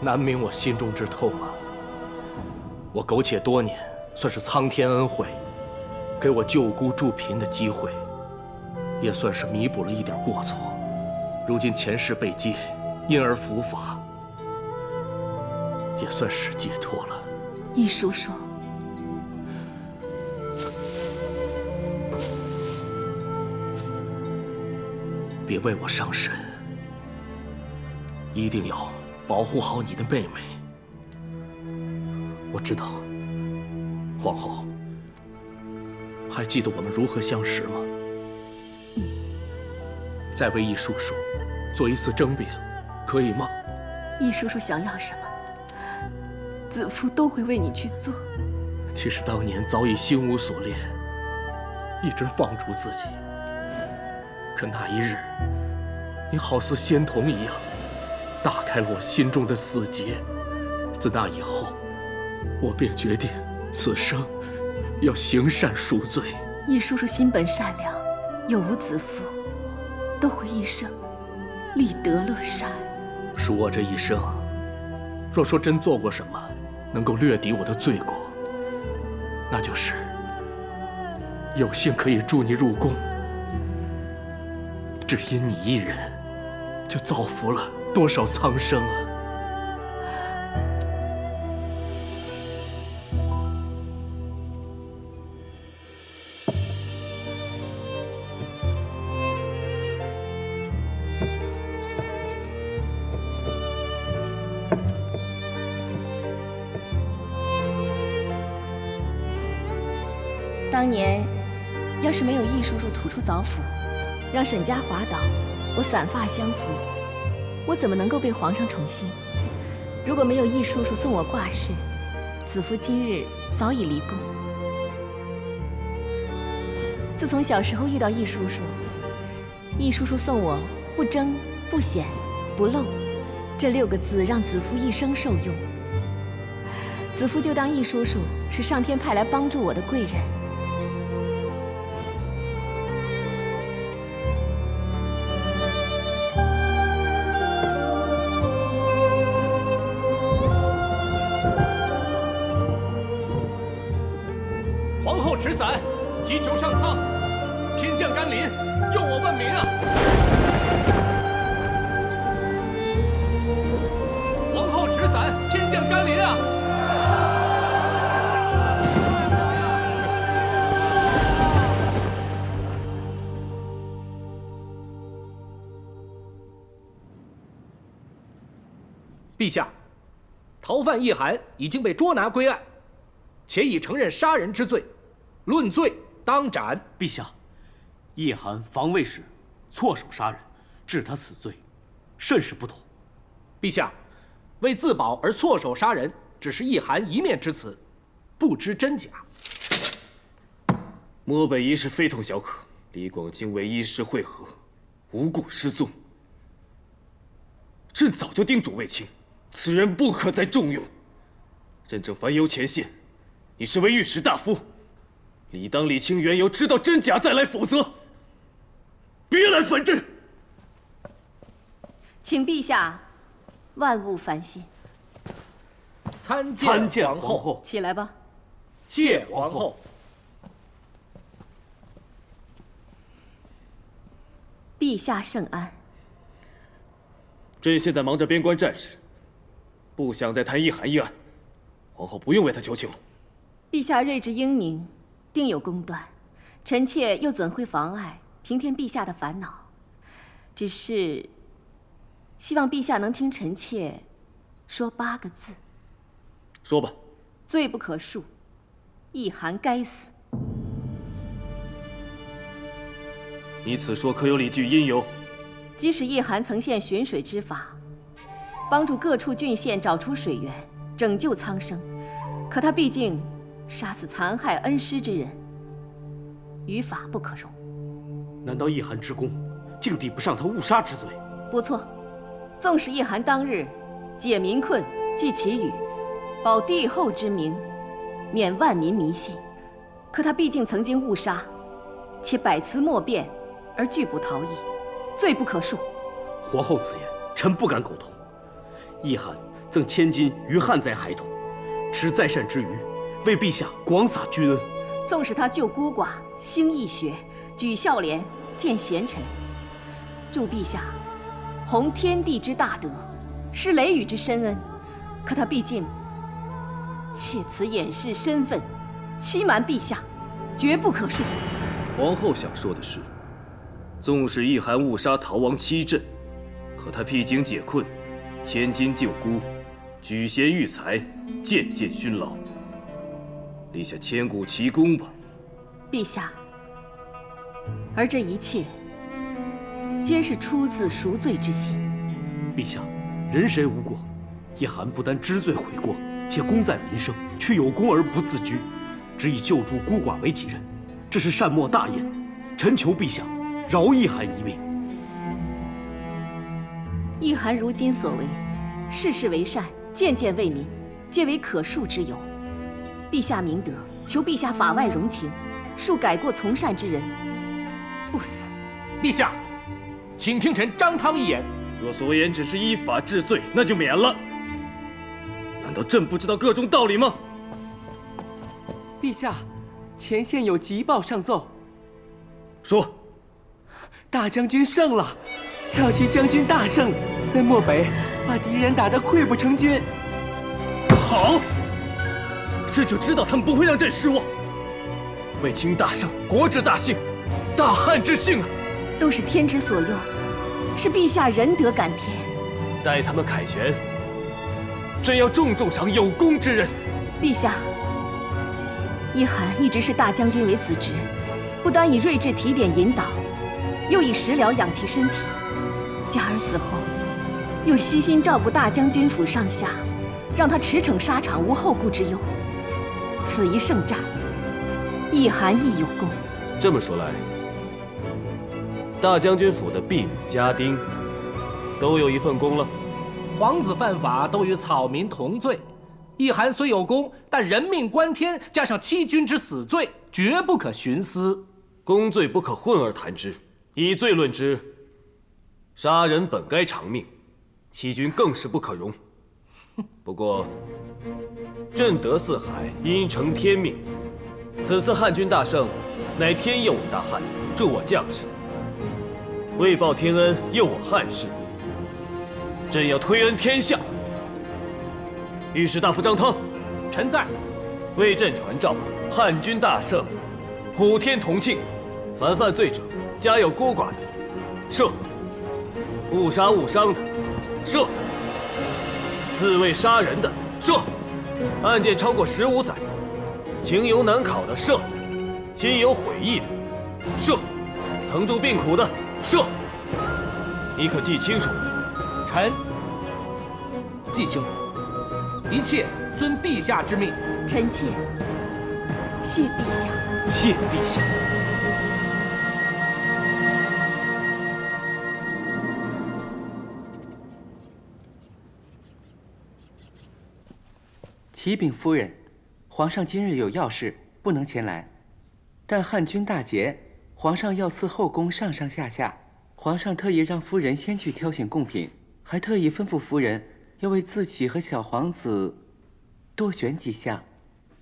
难明我心中之痛啊！我苟且多年，算是苍天恩惠，给我救孤助贫的机会，也算是弥补了一点过错。如今前世被戒，因而伏法，也算是解脱了。易叔叔，别为我伤神，一定要保护好你的妹妹。我知道，皇后，还记得我们如何相识吗？再为易叔叔做一次争辩，可以吗？易叔叔想要什么，子夫都会为你去做。其实当年早已心无所恋，一直放逐自己。可那一日，你好似仙童一样，打开了我心中的死结。自那以后，我便决定此生要行善赎罪。易叔叔心本善良，有无子夫，都会一生立德乐善。恕我这一生，若说真做过什么能够略抵我的罪过，那就是有幸可以助你入宫。只因你一人，就造福了多少苍生啊！当年要是没有易叔叔吐出枣斧，让沈家滑倒，我散发相扶，我怎么能够被皇上宠幸？如果没有易叔叔送我挂饰，子夫今日早已离宫。自从小时候遇到易叔叔，易叔叔送我不争、不显、不露这6个字，让子夫一生受用。子夫就当易叔叔是上天派来帮助我的贵人。皇后持伞，急求上苍，天降甘霖，佑我万民啊！皇后持伞，天降甘霖啊！陛下，逃犯易寒已经被捉拿归案，且已承认杀人之罪，论罪当斩。陛下，易寒防卫时错手杀人，治他死罪，甚是不妥。陛下，为自保而错手杀人，只是一寒一面之词，不知真假。漠北一事非同小可，李广经为一时会合，无故失踪。朕早就叮嘱卫青，此人不可再重用。朕正烦忧前线，你是位御史大夫，理当理清缘由，知道真假再来，否则别来烦朕。请陛下万勿烦心。参见皇后。起来吧。谢皇后。陛下圣安。朕现在忙着边关战事，不想再谈一寒一案，皇后不用为他求情了。陛下睿智英明，定有公断，臣妾又怎会妨碍平添陛下的烦恼？只是希望陛下能听臣妾说8个字。说吧。罪不可恕，一寒该死。你此说可有理据因由？即使一寒曾现寻水之法，帮助各处郡县找出水源，拯救苍生，可他毕竟杀死残害恩师之人，于法不可容。难道一寒之功竟抵不上他误杀之罪？不错，纵使一寒当日解民困、济祈雨、保帝后之名，免万民迷信，可他毕竟曾经误杀，且百词莫辩而拒不逃逸，罪不可恕。皇后此言，臣不敢苟同。一寒赠千金于旱灾孩童，持在善之余，为陛下广撒君恩。纵使他救孤寡、兴义学、举孝廉、建贤臣，助陛下弘天地之大德，施雷雨之深恩，可他毕竟借此掩饰身份，欺瞒陛下，绝不可恕。皇后想说的是，纵使一寒误杀逃亡7镇，可他披荆解困，千金救孤，举贤育才，渐渐勋劳，立下千古奇功吧。陛下，而这一切皆是出自赎罪之心。陛下，人谁无过？一寒不但知罪悔过，且功在民生，却有功而不自居，只以救助孤寡为己任，这是善莫大焉。臣求陛下饶一寒一命。一寒如今所为，事事为善，件件为民，皆为可恕之由。陛下明德，求陛下法外容情，恕改过从善之人不死。陛下，请听臣张汤一言。若所言只是依法治罪，那就免了。难道朕不知道各种道理吗？陛下，前线有急报上奏。说。大将军胜了，骠骑将军大胜，在漠北把敌人打得溃不成军。好，朕就知道他们不会让朕失望。卫青大胜，国之大幸，大汉之幸啊！都是天之所佑，是陛下仁德感天。待他们凯旋，朕要重重赏有功之人。陛下，一寒一直视大将军为子侄，不单以睿智提点引导，又以食疗养其身体。家儿死后，又悉心照顾大将军府上下，让他驰骋沙场无后顾之忧。此一胜战，一寒亦有功。这么说来，大将军府的婢女家丁都有一份功了。皇子犯法都与草民同罪，一寒虽有功，但人命关天，加上欺君之死罪，绝不可徇私。功罪不可混而谈之，以罪论之。杀人本该偿命，欺君更是不可容。不过，朕得四海，因承天命。此次汉军大胜，乃天佑我大汉，助我将士。为报天恩，佑我汉室，朕要推恩天下。御史大夫张汤，臣在。为朕传诏：汉军大胜，普天同庆。凡犯罪者，家有孤寡的，赦；误杀误伤的，赦；自卫杀人的，赦；案件超过15载，情由难考的，赦；心有悔意的，赦；曾助病苦的，赦。你可记清楚，臣季清楚，一切遵陛下之命。臣妾谢陛下。谢陛下。启禀夫人，皇上今日有要事，不能前来。但汉军大捷，皇上要赐后宫上上下下，皇上特意让夫人先去挑选贡品，还特意吩咐夫人要为自己和小皇子多选几项。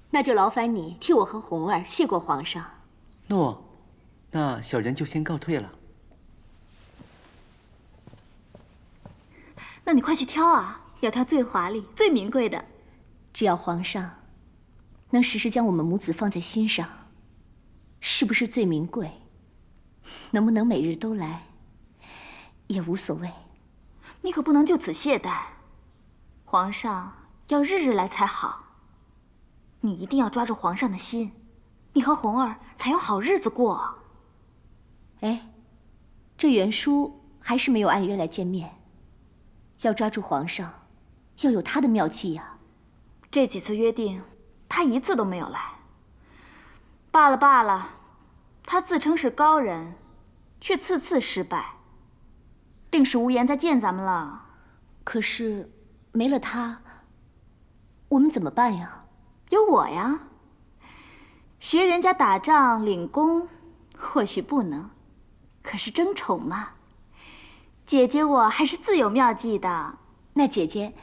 那就劳烦你替我和红儿谢过皇上。诺，那小人就先告退了。那你快去挑啊，要挑最华丽、最名贵的。只要皇上能时时将我们母子放在心上，是不是最名贵，能不能每日都来，也无所谓。你可不能就此懈怠，皇上要日日来才好。你一定要抓住皇上的心，你和红儿才有好日子过。哎，这袁叔还是没有按约来见面，要抓住皇上，要有他的妙计呀。这几次约定，他一次都没有来。罢了罢了，他自称是高人，却次次失败，定是无颜再见咱们了。可是没了他，我们怎么办呀？有我呀。学人家打仗领功，或许不能，可是争宠嘛，姐姐我还是自有妙计的。那姐姐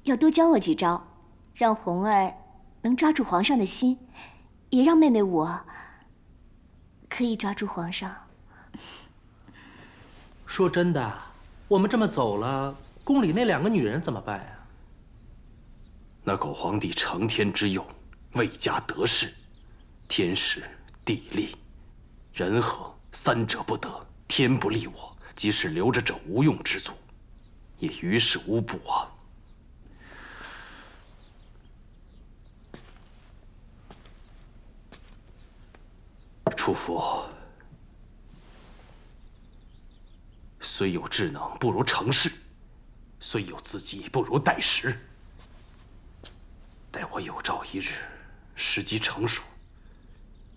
要多教我几招，让红儿能抓住皇上的心，也让妹妹我可以抓住皇上。说真的，我们这么走了，宫里那2个女人怎么办呀？那狗皇帝承天之佑，为家得势，天时地利人和3者不得，天不利我，即使留着这无用之族，也于事无补啊。楚服虽有智能，不如成事；虽有自计，不如待时。待我有朝一日时机成熟，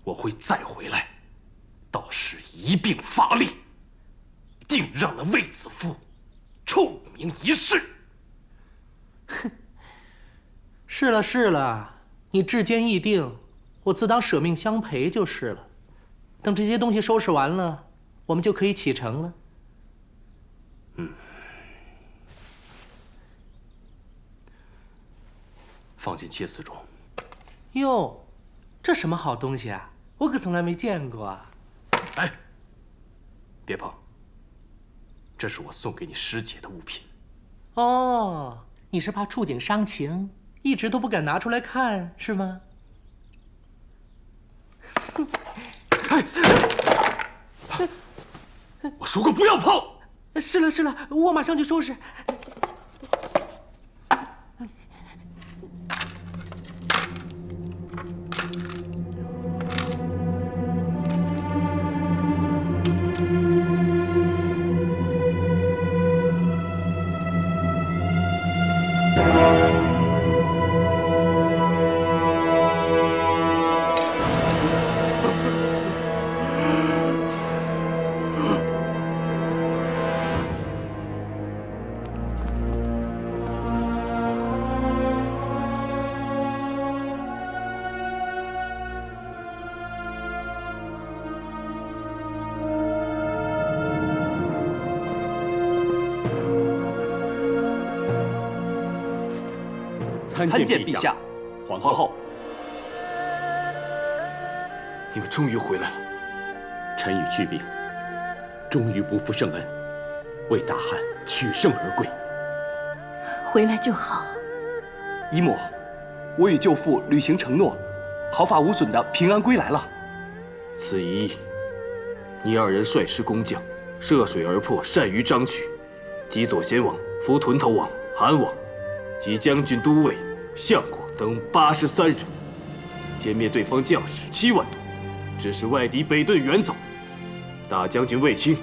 我会再回来，到时一并发力，定让那卫子夫臭名一世。哼，是了是了，你志坚意定，我自当舍命相陪就是了。等这些东西收拾完了，我们就可以启程了。放进箧子中。哟，这什么好东西啊？我可从来没见过。哎，别碰，这是我送给你师姐的物品。哦，你是怕触景伤情，一直都不敢拿出来看，是吗？我说过不要碰。是了是了，我马上就收拾。参见陛下，皇后，你们终于回来了。臣与去病，终于不负圣恩，为大汉取胜而归。回来就好。姨母，我与舅父履行承诺，毫发无损的平安归来了。此一，你2人率师攻将，涉水而破，善于章曲，及左贤王、扶屯头王、韩王及将军、都尉、相国等83人，歼灭对方将士7万多，致使外敌北遁远走。大将军卫青、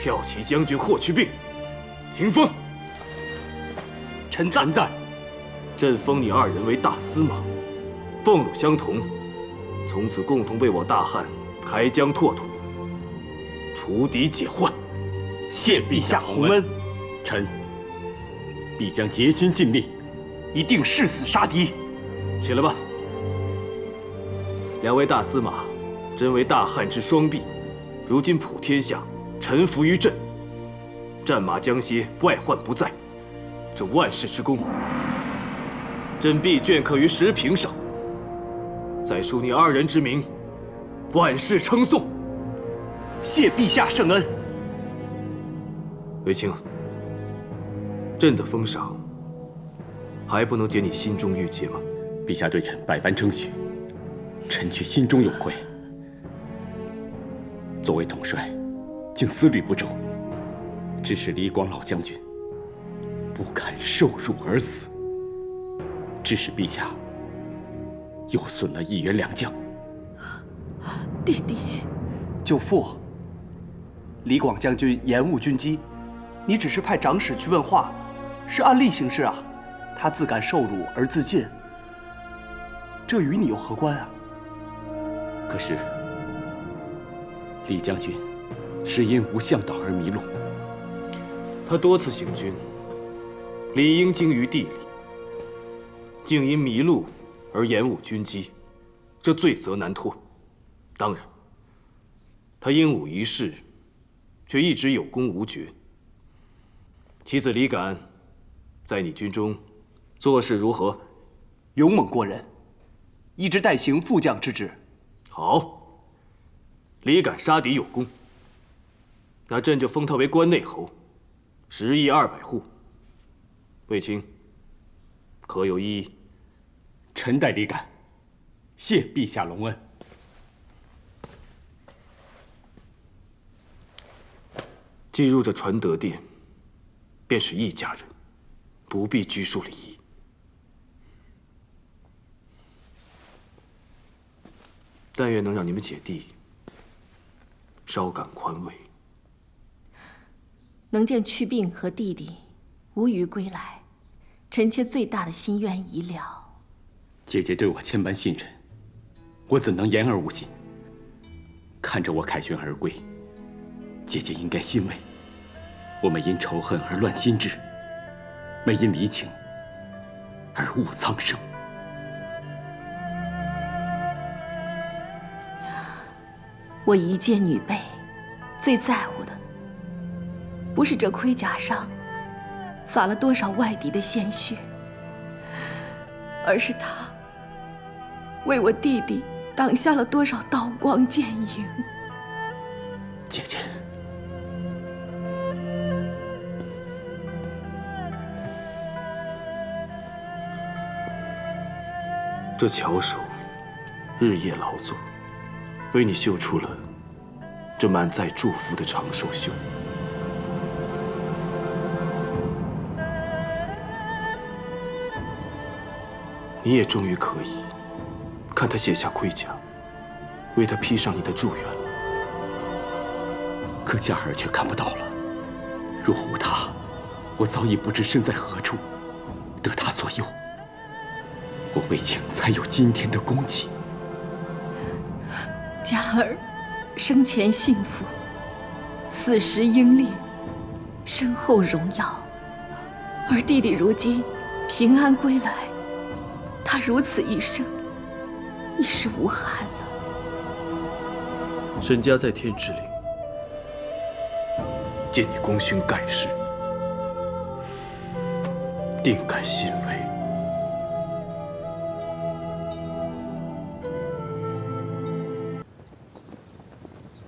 骠骑将军霍去病听封。臣在。臣在。朕封你二人为大司马，俸禄相同，从此共同为我大汉开疆拓土，除敌解患。谢陛下洪恩。臣必将竭心尽力，一定誓死杀敌。起来吧。两位大司马，真为大汉之双臂，如今普天下臣服于朕，战马将歇，外患不在，这万世之功，朕必镌刻于石屏上，再书你二人之名，万世称颂。谢陛下圣恩。卫青，朕的封赏还不能解你心中郁结吗？陛下对臣百般称许，臣却心中有愧。作为统帅，竟思虑不周，致使李广老将军不堪受辱而死，致使陛下又损了一员良将。弟弟，舅父，李广将军延误军机，你只是派长史去问话，是按例行事啊。他自感受辱而自尽，这与你又何关啊？可是李将军是因无向导而迷路，他多次行军，理应精于地理，竟因迷路而延误军机，这罪责难脱。当然，他英武一世，却一直有功无爵。其子李敢，在你军中做事如何？勇猛过人，一直代行副将之职。好，李敢杀敌有功，那朕就封他为关内侯，10邑200户。卫青，可有异议？臣代李敢，谢陛下隆恩。进入这传德殿，便是一家人，不必拘束礼仪。但愿能让你们姐弟稍感宽慰。能见祛病和弟弟无虞归来，臣妾最大的心愿已了。姐姐对我千般信任，我怎能言而无信？看着我凯旋而归，姐姐应该欣慰。我们因仇恨而乱心智，没因离情而误苍生。我一介女辈，最在乎的不是这盔甲上洒了多少外敌的鲜血，而是他为我弟弟挡下了多少刀光剑影。姐姐，这巧手日夜劳作，为你绣出了这满载祝福的长寿绣。你也终于可以看他卸下盔甲，为他披上你的祝愿了。可佳儿却看不到了。若无他，我早已不知身在何处。得他所佑，我卫青才有今天的功绩。佳儿生前幸福，死时英烈，身后荣耀。而弟弟如今平安归来，他如此一生，已是无憾了。沈家在天之灵，见你功勋盖世，定感欣慰。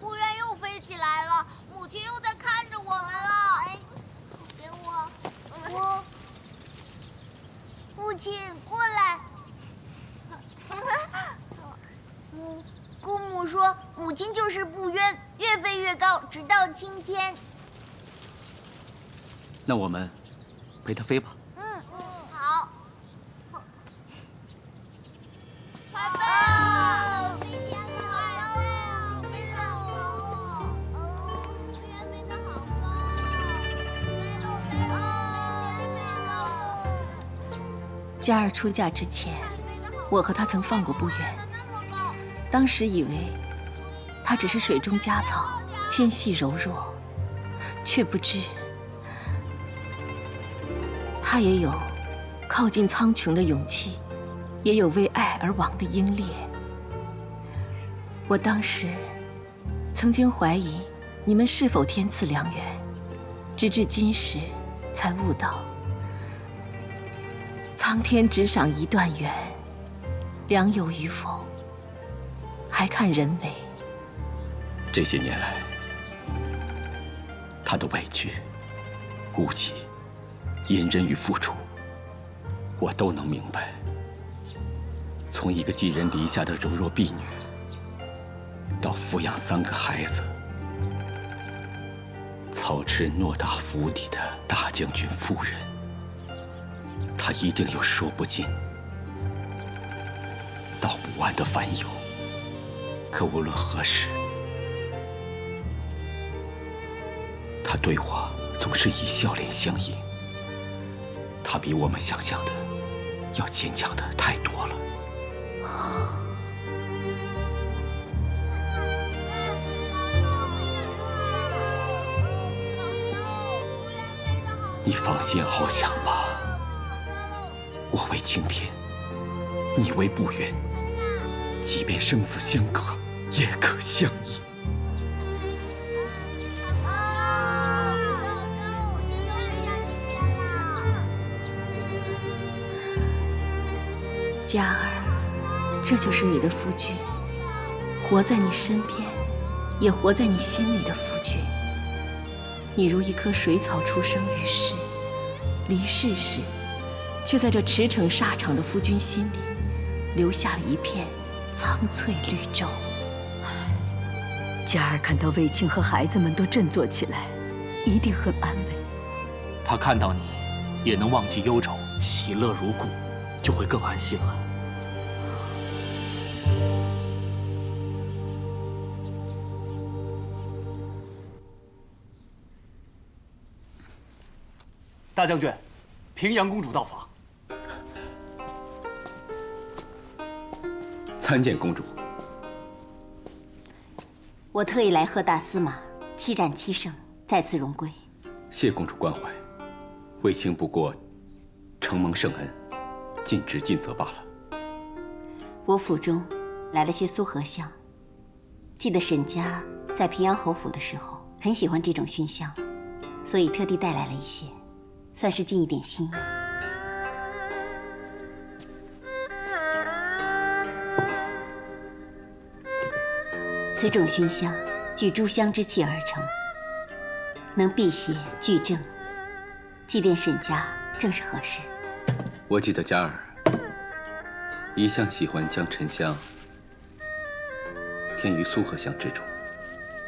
乌鸢又飞起来了，母亲又在看着我们了。哎，给我，父亲过来。姑母说，母亲就是不冤，越飞越高，直到青天。那我们陪他飞吧。好。快飞啊！飞天了！飞好高哦！飞得好高！飞喽飞佳儿出嫁之前，我和她曾放过不远。当时以为她只是水中佳草，纤细柔弱，却不知她也有靠近苍穹的勇气，也有为爱而亡的英烈。我当时曾经怀疑你们是否天赐良缘，直至今时才悟到，苍天只赏一段缘，良有与否，还看人为。这些年来，他的委屈、孤寂、隐忍与付出，我都能明白。从一个寄人篱下的柔弱婢女，到抚养3个孩子，操持偌大府邸的大将军夫人，他一定有说不尽、道不完的烦忧。可无论何时，他对我总是以笑脸相迎。他比我们想象的要坚强的太多了。你放心翱翔吧，我为青天，你为不远，即便生死相隔，也可相依。佳儿，这就是你的夫君，活在你身边，也活在你心里的夫君。你如一棵水草出生于世，离世时，却在这驰骋沙场的夫君心里，留下了一片苍翠绿洲。佳儿看到卫青和孩子们都振作起来，一定很安慰。他看到你，也能忘记忧愁，喜乐如故，就会更安心了。大将军，平阳公主到访。参见公主。我特意来贺大司马7战7胜，再次荣归。谢公主关怀，卫青不过承蒙圣恩，尽职尽责罢了。我府中来了些苏合香，记得沈家在平阳侯府的时候很喜欢这种熏香，所以特地带来了一些，算是尽一点心意。此种熏香聚诸香之气而成，能辟邪聚正，祭奠沈家正是合适。我记得佳儿一向喜欢将沉香添于苏合香之中，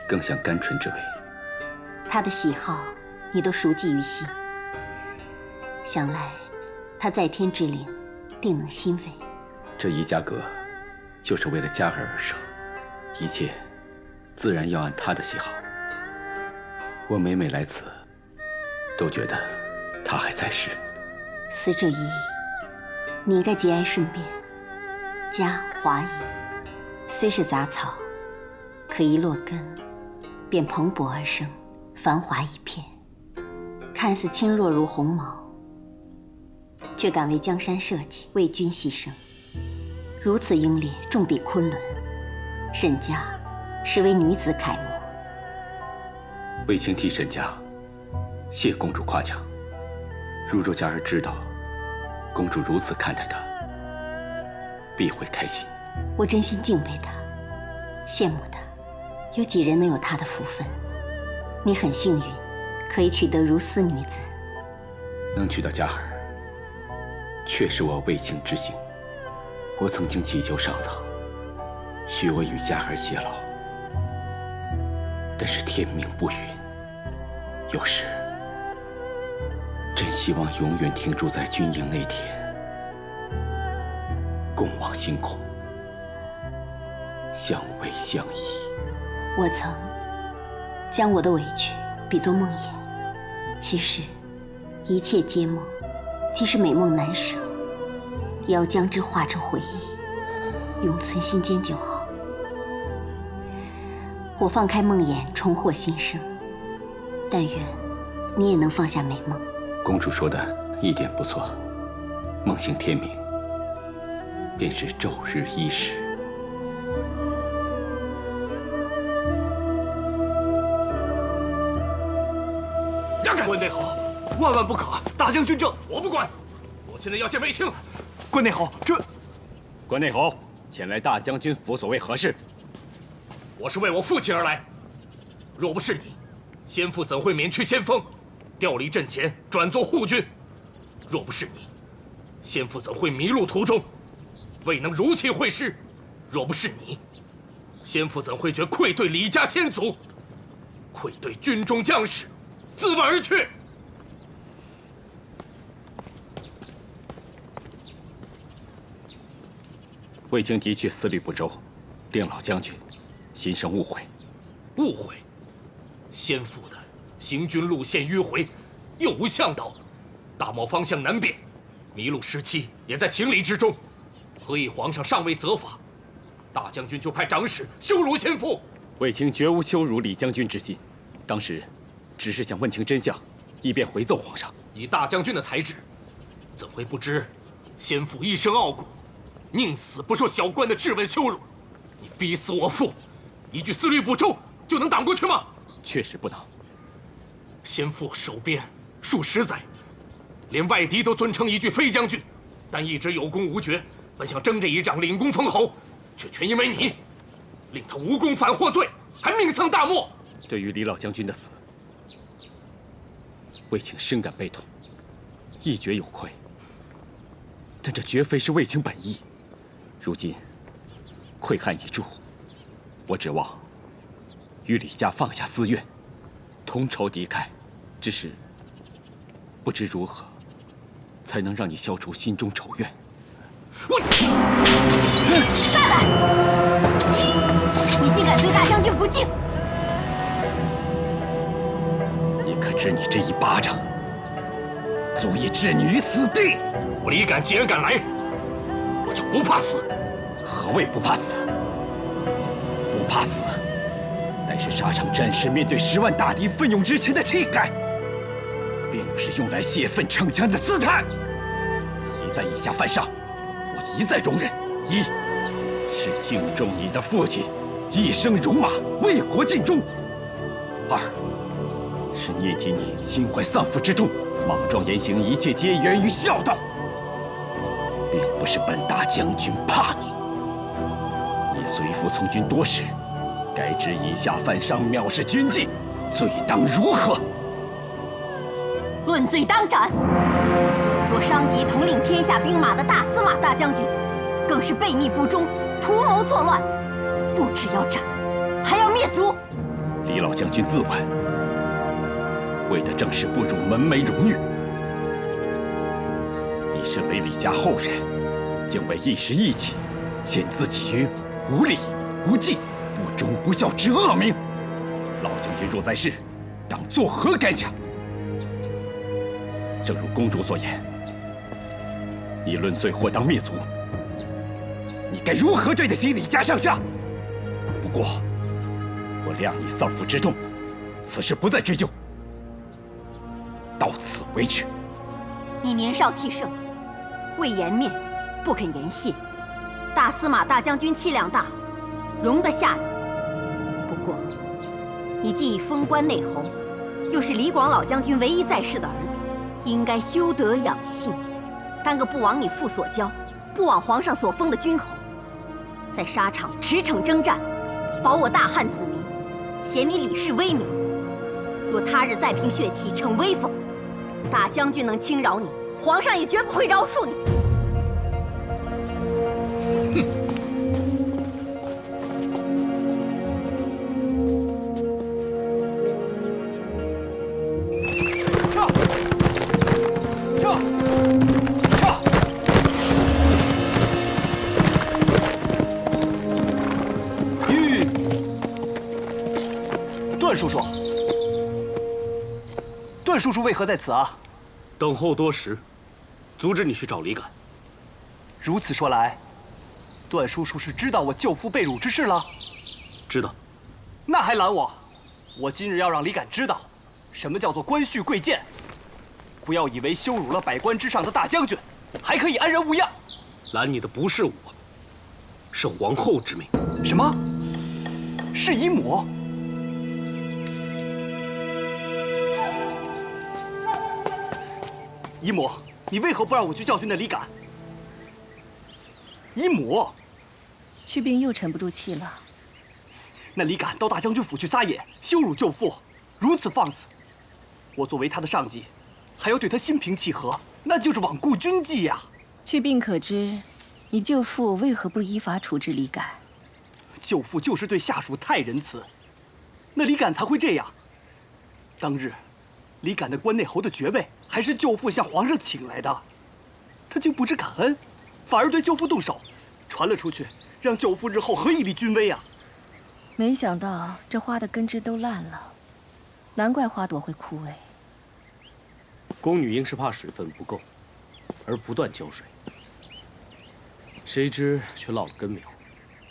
更像甘醇之味。他的喜好你都熟记于心，想来他在天之灵定能欣慰。这一家阁就是为了佳儿而设，一切自然要按他的喜好。我每每来此，都觉得他还在世。思这一意，你应该节哀顺变。家华矣，虽是杂草，可一落根，便蓬勃而生，繁华一片。看似轻弱如鸿毛，却敢为江山社稷，为君牺牲。如此英烈，重比昆仑。沈家实为女子楷模。卫青替沈家谢公主夸奖。如若佳儿知道公主如此看待她，必会开心。我真心敬佩她，羡慕她，有几人能有她的福分？你很幸运，可以娶得如斯女子。能娶到佳儿，确是我卫青之幸。我曾经祈求上苍，许我与佳儿偕老，但是天命不允。有时真希望永远停驻在军营那天，共望星空，相偎相依。我曾将我的委屈比作梦魇，其实一切皆梦，即是美梦难舍。也要将之化成回忆，永存心间就好。我放开梦魇，重获新生。但愿你也能放下美梦。公主说的一点不错，梦醒天明，便是昼日一时。让开！关内侯，万万不可！大将军正……我不管，我现在要见卫青。关内侯，这……关内侯，前来大将军府所为何事？我是为我父亲而来。若不是你，先父怎会免去先锋，调离阵前，转做护军？若不是你，先父怎会迷路途中，未能如期会师？若不是你，先父怎会觉愧对李家先祖，愧对军中将士，自刎而去？卫青的确思虑不周，令老将军心生误会。误会？先父的行军路线迂回，又无向导，大漠方向难辨，迷路时期也在情理之中。何以皇上尚未责罚，大将军就派长史羞辱先父？卫青绝无羞辱李将军之心，当时只是想问清真相，以便回奏皇上。以大将军的才智，怎会不知先父一生傲骨，宁死不受小官的质问羞辱？你逼死我父，一句思虑不周就能挡过去吗？确实不能。先父守边数十载，连外敌都尊称一句飞将军，但一直有功无爵。本想争这一仗领功封侯，却全因为你，令他无功反获罪，还命丧大漠。对于李老将军的死，卫青深感悲痛，亦觉有愧。但这绝非是卫青本意。如今溃汉已驻，我指望与李家放下私怨，同仇敌忾。只是不知如何才能让你消除心中仇怨。下来！你竟敢对大将军不敬！你可知你这一巴掌足以置你于死地？我李敢既然敢来，我就不怕死。何谓不怕死？不怕死，乃是沙场战士面对10万大敌奋勇之前的气概，并不是用来泄愤逞强的姿态。一在以下犯上，我一再容忍。一是敬重你的父亲一生戎马，为国尽忠；二是念及你心怀丧父之痛，莽撞言行一切皆源于孝道，并不是本大将军怕你。你随父从军多时，该知以下犯上藐视军纪，罪当如何？论罪当斩。若伤及统领天下兵马的大司马大将军，更是悖逆不忠，图谋作乱，不只要斩，还要灭族。李老将军自刎，为的正是不辱门楣荣誉。你身为李家后人，竟为一时义气，陷自己于无礼无纪、不忠不孝之恶名。老将军若在世，当作何感想？正如公主所言，你论罪或当灭族，你该如何对得起李家上下？不过，我谅你丧父之痛，此事不再追究，到此为止。你年少气盛，为颜面不肯言谢。大司马大将军气量大，容得下你。不过，你既已封官内侯，又是李广老将军唯一在世的儿子，应该修德养性，当个不往你父所教、不往皇上所封的君侯，在沙场驰骋征战，保我大汉子民，显你李氏威名。若他日再凭血气逞威风，大将军能轻饶你，皇上也绝不会饶恕你。段叔叔为何在此啊？等候多时，阻止你去找李敢。如此说来，段叔叔是知道我舅父被辱之事了？知道。那还拦我？我今日要让李敢知道，什么叫做官序贵贱。不要以为羞辱了百官之上的大将军，还可以安然无恙。拦你的不是我，是皇后之命。什么？是姨母？姨母，你为何不让我去教训那李敢？姨母，去病又沉不住气了。那李敢到大将军府去撒野，羞辱舅父，如此放肆，我作为他的上级，还要对他心平气和，那就是罔顾军纪呀。去病可知，你舅父为何不依法处置李敢？舅父就是对下属太仁慈，那李敢才会这样。当日，李敢的关内侯的爵位还是舅父向皇上请来的，他竟不知感恩，反而对舅父动手，传了出去，让舅父日后何以立军威啊？没想到这花的根枝都烂了，难怪花朵会枯萎。宫女应是怕水分不够，而不断浇水，谁知却落了根苗，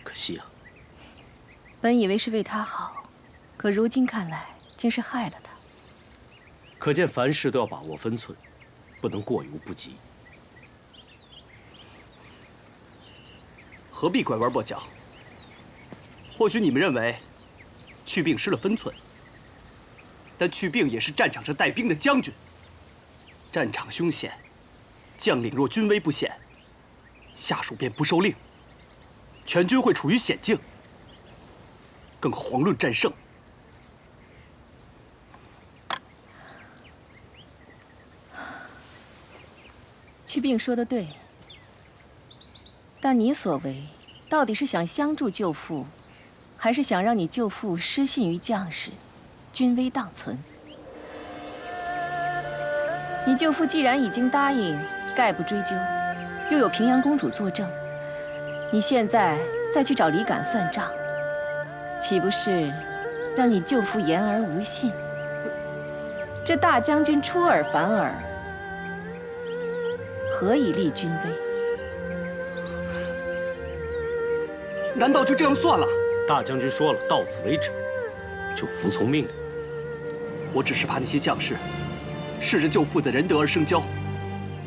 可惜啊！本以为是为他好，可如今看来，竟是害了他。可见凡事都要把握分寸，不能过犹不及。何必拐弯抹角？或许你们认为去病失了分寸，但去病也是战场上带兵的将军。战场凶险，将领若军威不显，下属便不受令，全军会处于险境。更遑论战胜。去病说得对，但你所为到底是想相助舅父，还是想让你舅父失信于将士，军威荡存？你舅父既然已经答应，概不追究，又有平阳公主作证，你现在再去找李敢算账，岂不是让你舅父言而无信？这大将军出尔反尔，何以立军威？难道就这样算了？大将军说了，到此为止，就服从命令。我只是怕那些将士恃着舅父的仁德而生骄。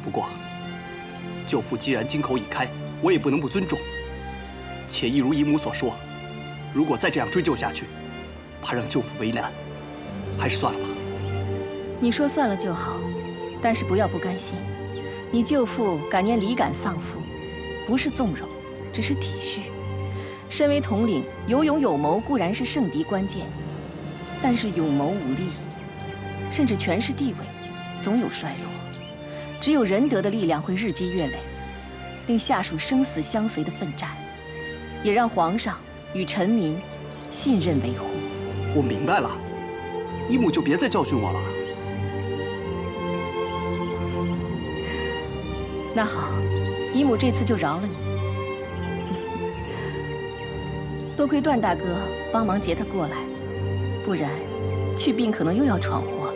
不过，舅父既然金口已开，我也不能不尊重。且一如姨母所说，如果再这样追究下去，怕让舅父为难，还是算了吧。你说算了就好，但是不要不甘心。你舅父感念李敢丧父，不是纵容，只是体恤。身为统领，有勇有谋固然是胜敌关键，但是勇谋无力，甚至权势地位，总有衰落。只有仁德的力量会日积月累，令下属生死相随的奋战，也让皇上与臣民信任维护。我明白了，姨母就别再教训我了。那好，姨母这次就饶了你。多亏段大哥帮忙接他过来，不然去病可能又要闯祸了。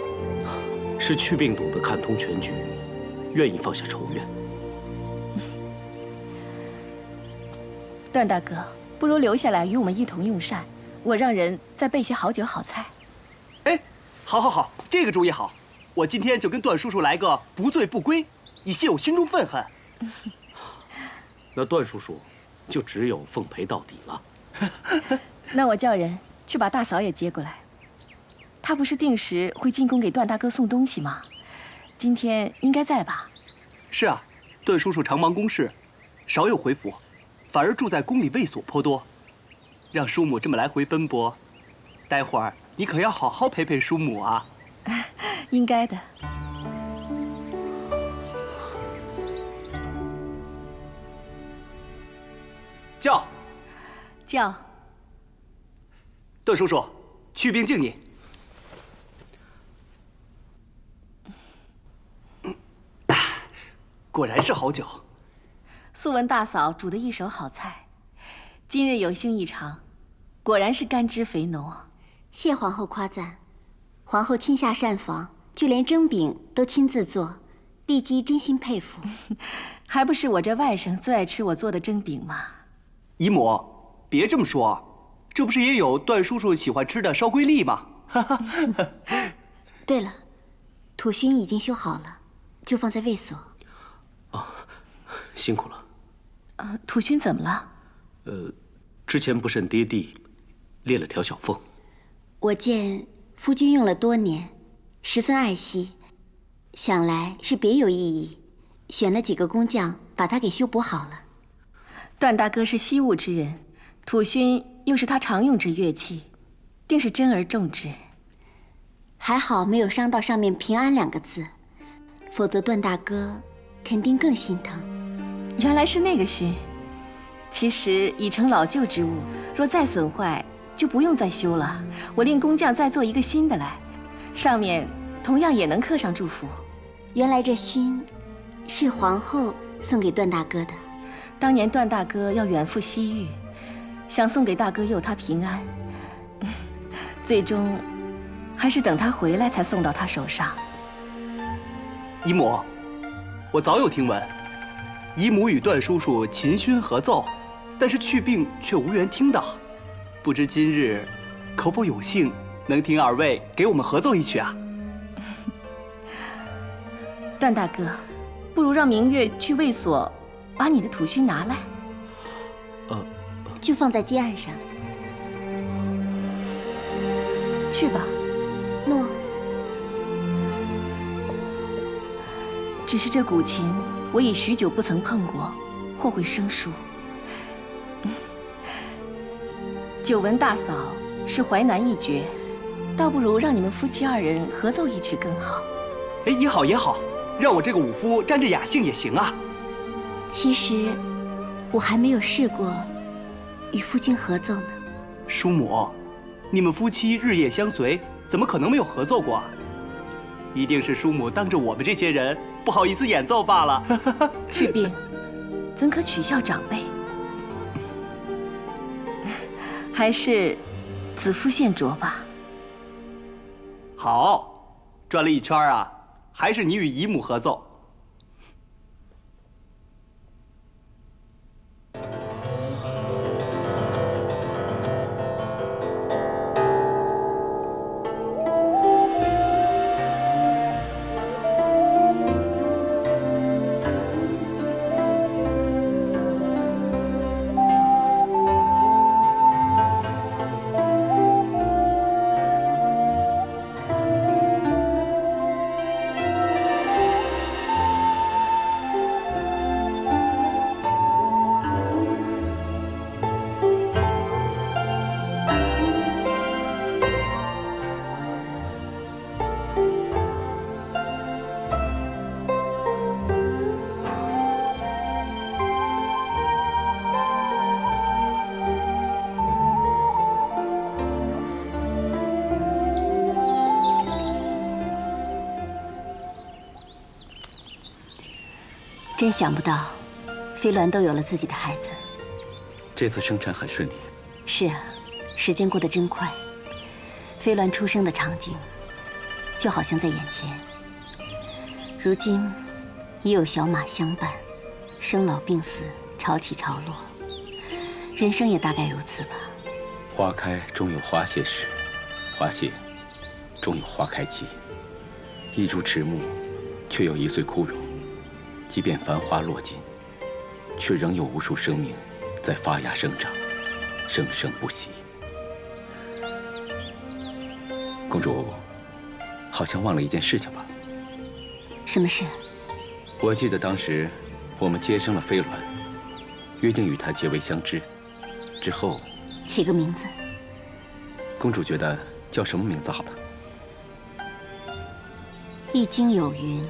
是去病懂得看通全局，愿意放下仇怨。段大哥，不如留下来与我们一同用膳，我让人再备些好酒好菜。哎，好，这个主意好。我今天就跟段叔叔来个不醉不归，以泄我心中愤恨。那段叔叔就只有奉陪到底了。那我叫人去把大嫂也接过来。她不是定时会进宫给段大哥送东西吗？今天应该在吧？是啊，段叔叔常忙公事，少有回府，反而住在宫里卫所颇多。让叔母这么来回奔波，待会儿你可要好好陪陪叔母啊。应该的。叫。段叔叔，去病敬你。果然是好酒。素闻大嫂煮的一手好菜，今日有幸一尝，果然是甘汁肥浓。谢皇后夸赞，皇后亲下膳房，就连蒸饼都亲自做，帝姬真心佩服。还不是我这外甥最爱吃我做的蒸饼吗？姨母，别这么说，这不是也有段叔叔喜欢吃的烧龟粒吗？对了，土勋已经修好了，就放在卫所。辛苦了。土勋怎么了？之前不慎跌地，裂了条小缝。我见夫君用了多年，十分爱惜，想来是别有意义，选了几个工匠把它给修补好了。段大哥是惜物之人，土勋又是他常用之乐器，定是珍而重之。还好没有伤到上面“平安”2个字，否则段大哥肯定更心疼。原来是那个勋。其实已成老旧之物，若再损坏，就不用再修了。我令工匠再做一个新的来，上面同样也能刻上祝福。原来这勋是皇后送给段大哥的。当年段大哥要远赴西域，想送给大哥佑他平安，最终还是等他回来才送到他手上。姨母，我早有听闻，姨母与段叔叔琴勋合奏，但是去病却无缘听到。不知今日可否有幸能听二位给我们合奏一曲啊？段大哥，不如让明月去卫所把你的土勋拿来。就放在阶案上。去吧。诺。只是这古琴，我已许久不曾碰过，或会生疏。久闻大嫂是淮南一绝，倒不如让你们夫妻2人合奏一曲更好。哎，也好也好，让我这个武夫沾着雅兴也行啊。其实我还没有试过与夫君合奏呢。叔母，你们夫妻日夜相随，怎么可能没有合奏过啊？一定是叔母当着我们这些人不好意思演奏罢了。去病，怎可取笑长辈？还是子夫献酌吧。好，转了一圈啊，还是你与姨母合奏。真想不到，飞鸾都有了自己的孩子。这次生产很顺利。是啊，时间过得真快。飞鸾出生的场景，就好像在眼前。如今，已有小马相伴，生老病死，潮起潮落，人生也大概如此吧。花开终有花谢时，花谢终有花开期。一株迟暮，却有一岁枯荣。即便繁花落尽，却仍有无数生命在发芽生长，生生不息。公主好像忘了一件事情吧？什么事？我记得当时我们接生了飞鸾，约定与她结为相知，之后起个名字。公主觉得叫什么名字好呢？易经有云：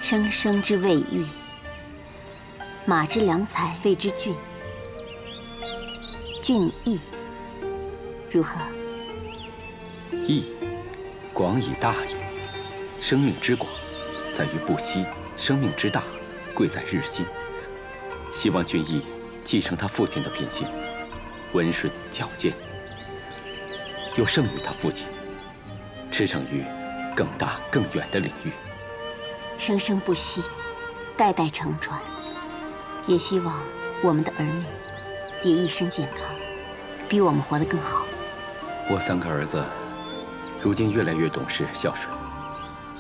生生之谓易，马之良才谓之俊。俊逸，如何？逸，广以大矣。生命之广，在于不息；生命之大，贵在日新。希望俊逸继承他父亲的品性，温顺矫健，又胜于他父亲，驰骋于更大更远的领域。生生不息，代代承传。也希望我们的儿女也一生健康，比我们活得更好。我3个儿子，如今越来越懂事孝顺，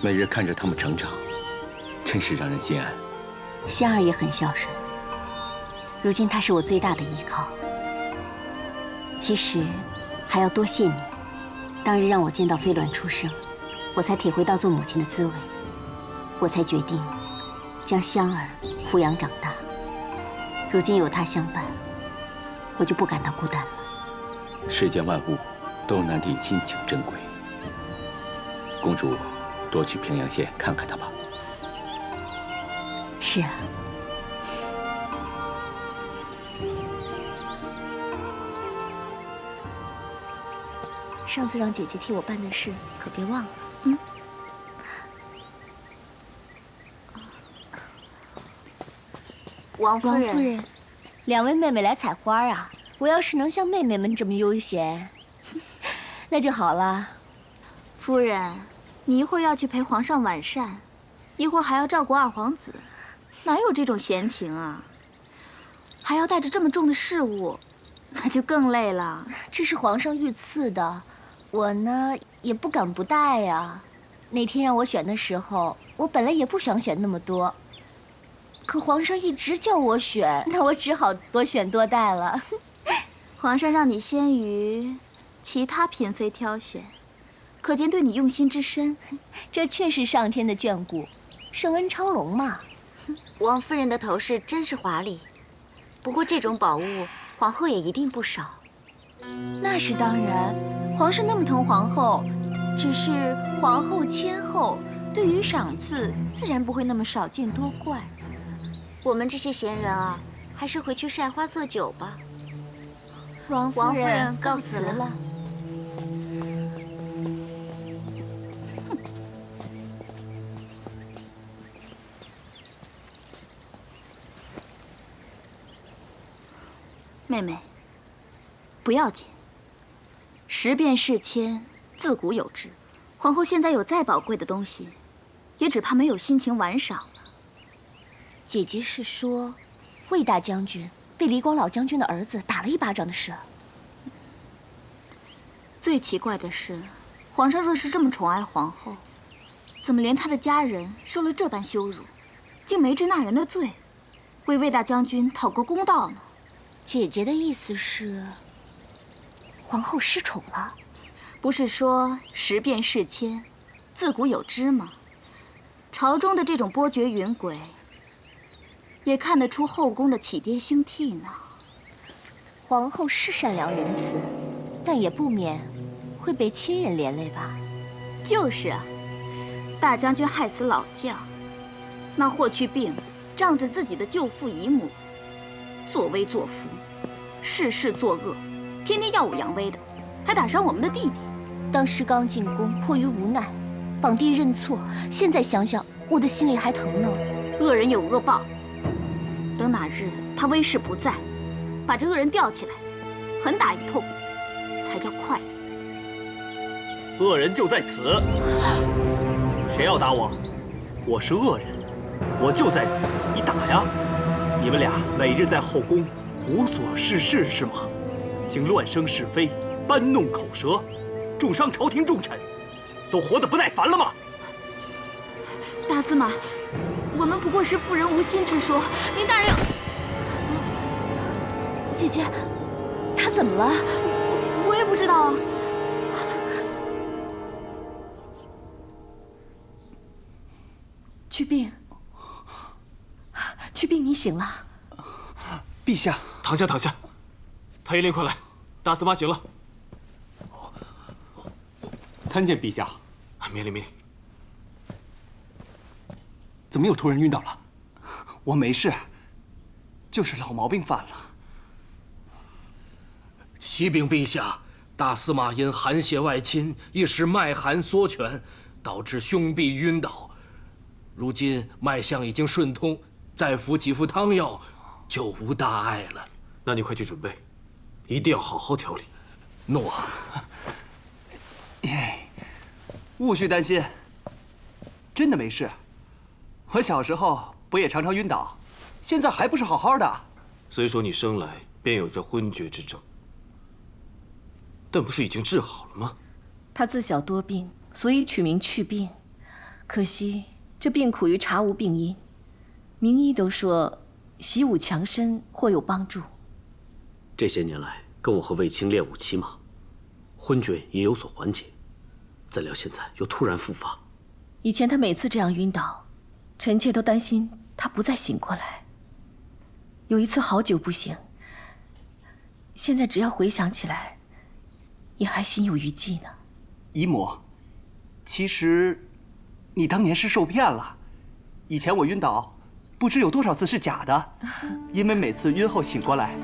每日看着他们成长，真是让人心安。香儿也很孝顺，如今她是我最大的依靠。其实还要多谢你，当日让我见到飞鸾出生，我才体会到做母亲的滋味，我才决定将香儿抚养长大。如今有她相伴，我就不感到孤单了。世间万物都难敌亲情珍贵，公主多去平阳县看看他吧。是啊。上次让姐姐替我办的事，可别忘了。嗯。王夫人， 2位妹妹来采花啊！我要是能像妹妹们这么悠闲，那就好了。夫人，你一会儿要去陪皇上晚膳，一会儿还要照顾2皇子，哪有这种闲情啊？还要带着这么重的事物，那就更累了。这是皇上御赐的，我呢也不敢不带呀。那天让我选的时候，我本来也不想选那么多。 可皇上一直叫我选，那我只好多选多带了。皇上让你先于其他嫔妃挑选，可见对你用心之深。这确是上天的眷顾，圣恩昌隆嘛。王夫人的头饰真是华丽，不过这种宝物，皇后也一定不少。那是当然，皇上那么疼皇后，只是皇后谦厚，对于赏赐自然不会那么少见多怪。 我们这些闲人啊，还是回去晒花做酒吧。王夫人告辞了。妹妹，不要紧。识变是谦，自古有之。皇后现在有再宝贵的东西，也只怕没有心情玩赏。 姐姐是说，魏大将军被李广老将军的儿子打了1巴掌的事。最奇怪的是，皇上若是这么宠爱皇后，怎么连他的家人受了这般羞辱，竟没治那人的罪，为魏大将军讨个公道呢？姐姐的意思是，皇后失宠了？不是说识变是谦，自古有之吗？朝中的这种波谲云诡。 也看得出后宫的起跌兴替呢。皇后是善良仁慈，但也不免会被亲人连累吧？就是啊，大将军害死老将，那霍去病仗着自己的舅父姨母，作威作福，事事作恶，天天耀武扬威的，还打伤我们的弟弟。当时刚进宫，迫于无奈，绑帝认错。现在想想，我的心里还疼呢。恶人有恶报。 等哪日他威势不在，把这恶人吊起来，狠打一通，才叫快意。恶人就在此，谁要打我？我是恶人，我就在此，你打呀！你们俩每日在后宫无所事事是吗？竟乱生是非，搬弄口舌，重伤朝廷重臣，都活得不耐烦了吗？大司马。 我们不过是妇人无心之说，您大人有……姐姐，她怎么了？我也不知道啊。去病，去病，你醒了。陛下，躺下，躺下。太医令，快来，大司马醒了。参见陛下。免礼，免礼。 怎么又突然晕倒了？我没事，就是老毛病犯了。启禀陛下，大司马因寒血外侵，一时脉寒缩拳，导致胸壁晕倒。如今脉象已经顺通，再服几副汤药，就无大碍了。那你快去准备，一定要好好调理。诺。勿需担心，真的没事。我小时候不也常常晕倒，现在还不是好好的。虽说你生来便有着昏厥之症，但不是已经治好了吗？他自小多病，所以取名去病。可惜这病苦于查无病因，名医都说习武强身或有帮助。这些年来跟我和卫青练武骑马，昏厥也有所缓解，怎料现在又突然复发。以前他每次这样晕倒，臣妾都担心他不再醒过来。有一次好久不醒，现在只要回想起来，也还心有余悸呢。姨母，其实你当年是受骗了。以前我晕倒，不知有多少次是假的，因为每次晕后醒过来，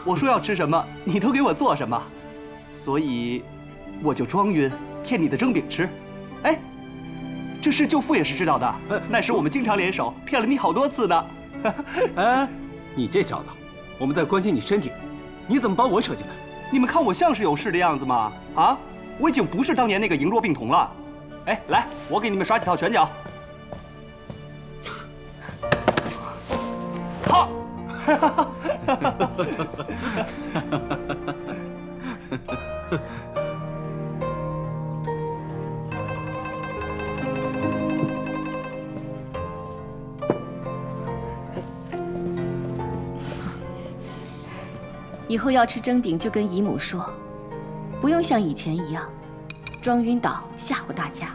我说要吃什么，你都给我做什么，所以我就装晕，骗你的蒸饼吃。哎，这事舅父也是知道的，那时我们经常联手，骗了你好多次呢。哎，你这小子，我们在关心你身体，你怎么把我扯进来？你们看我像是有事的样子吗？啊，我已经不是当年那个羸弱病童了。哎，来，我给你们耍几套拳脚。好。以后要吃蒸饼就跟姨母说，不用像以前一样装晕倒吓唬大家。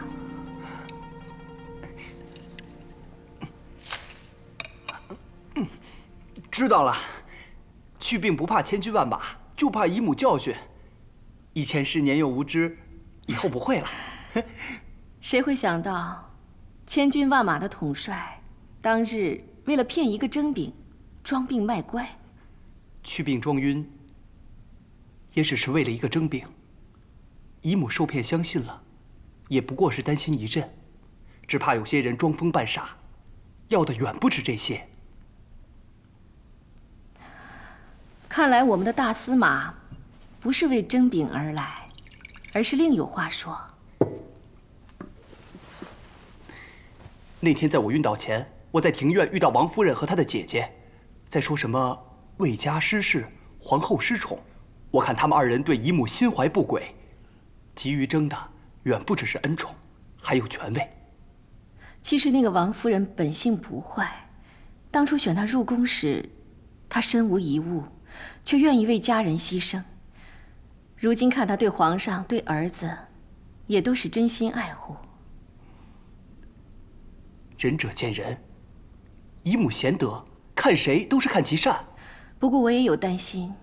知道了，去病不怕千军万马，就怕姨母教训。以前是年幼无知，以后不会了。谁会想到，千军万马的统帅，当日为了骗一个蒸饼，装病卖乖。去病装晕，也只是为了一个蒸饼。姨母受骗相信了，也不过是担心一阵，只怕有些人装疯扮傻，要的远不止这些。看来我们的大司马不是为蒸饼而来，而是另有话说。那天在我晕倒前，我在庭院遇到王夫人和她的姐姐，在说什么魏家失势，皇后失宠。我看他们二人对姨母心怀不轨，急于争的远不只是恩宠，还有权位。其实那个王夫人本性不坏，当初选她入宫时，她身无一物，却愿意为家人牺牲。如今看她对皇上、对儿子，也都是真心爱护。仁者见仁，姨母贤德，看谁都是看其善。不过我也有担心，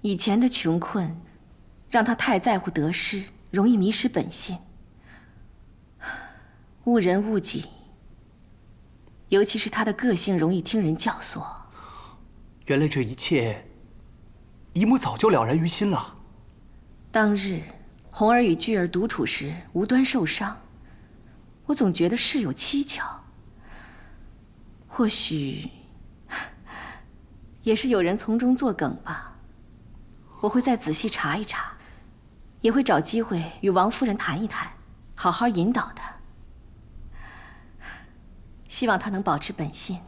以前的穷困，让她太在乎得失，容易迷失本性，误人误己。尤其是她的个性容易听人教唆。原来这一切，姨母早就了然于心了。当日红儿与巨儿独处时无端受伤，我总觉得事有蹊跷。或许也是有人从中作梗吧。我会再仔细查一查，也会找机会与王夫人谈一谈，好好引导她。希望她能保持本性。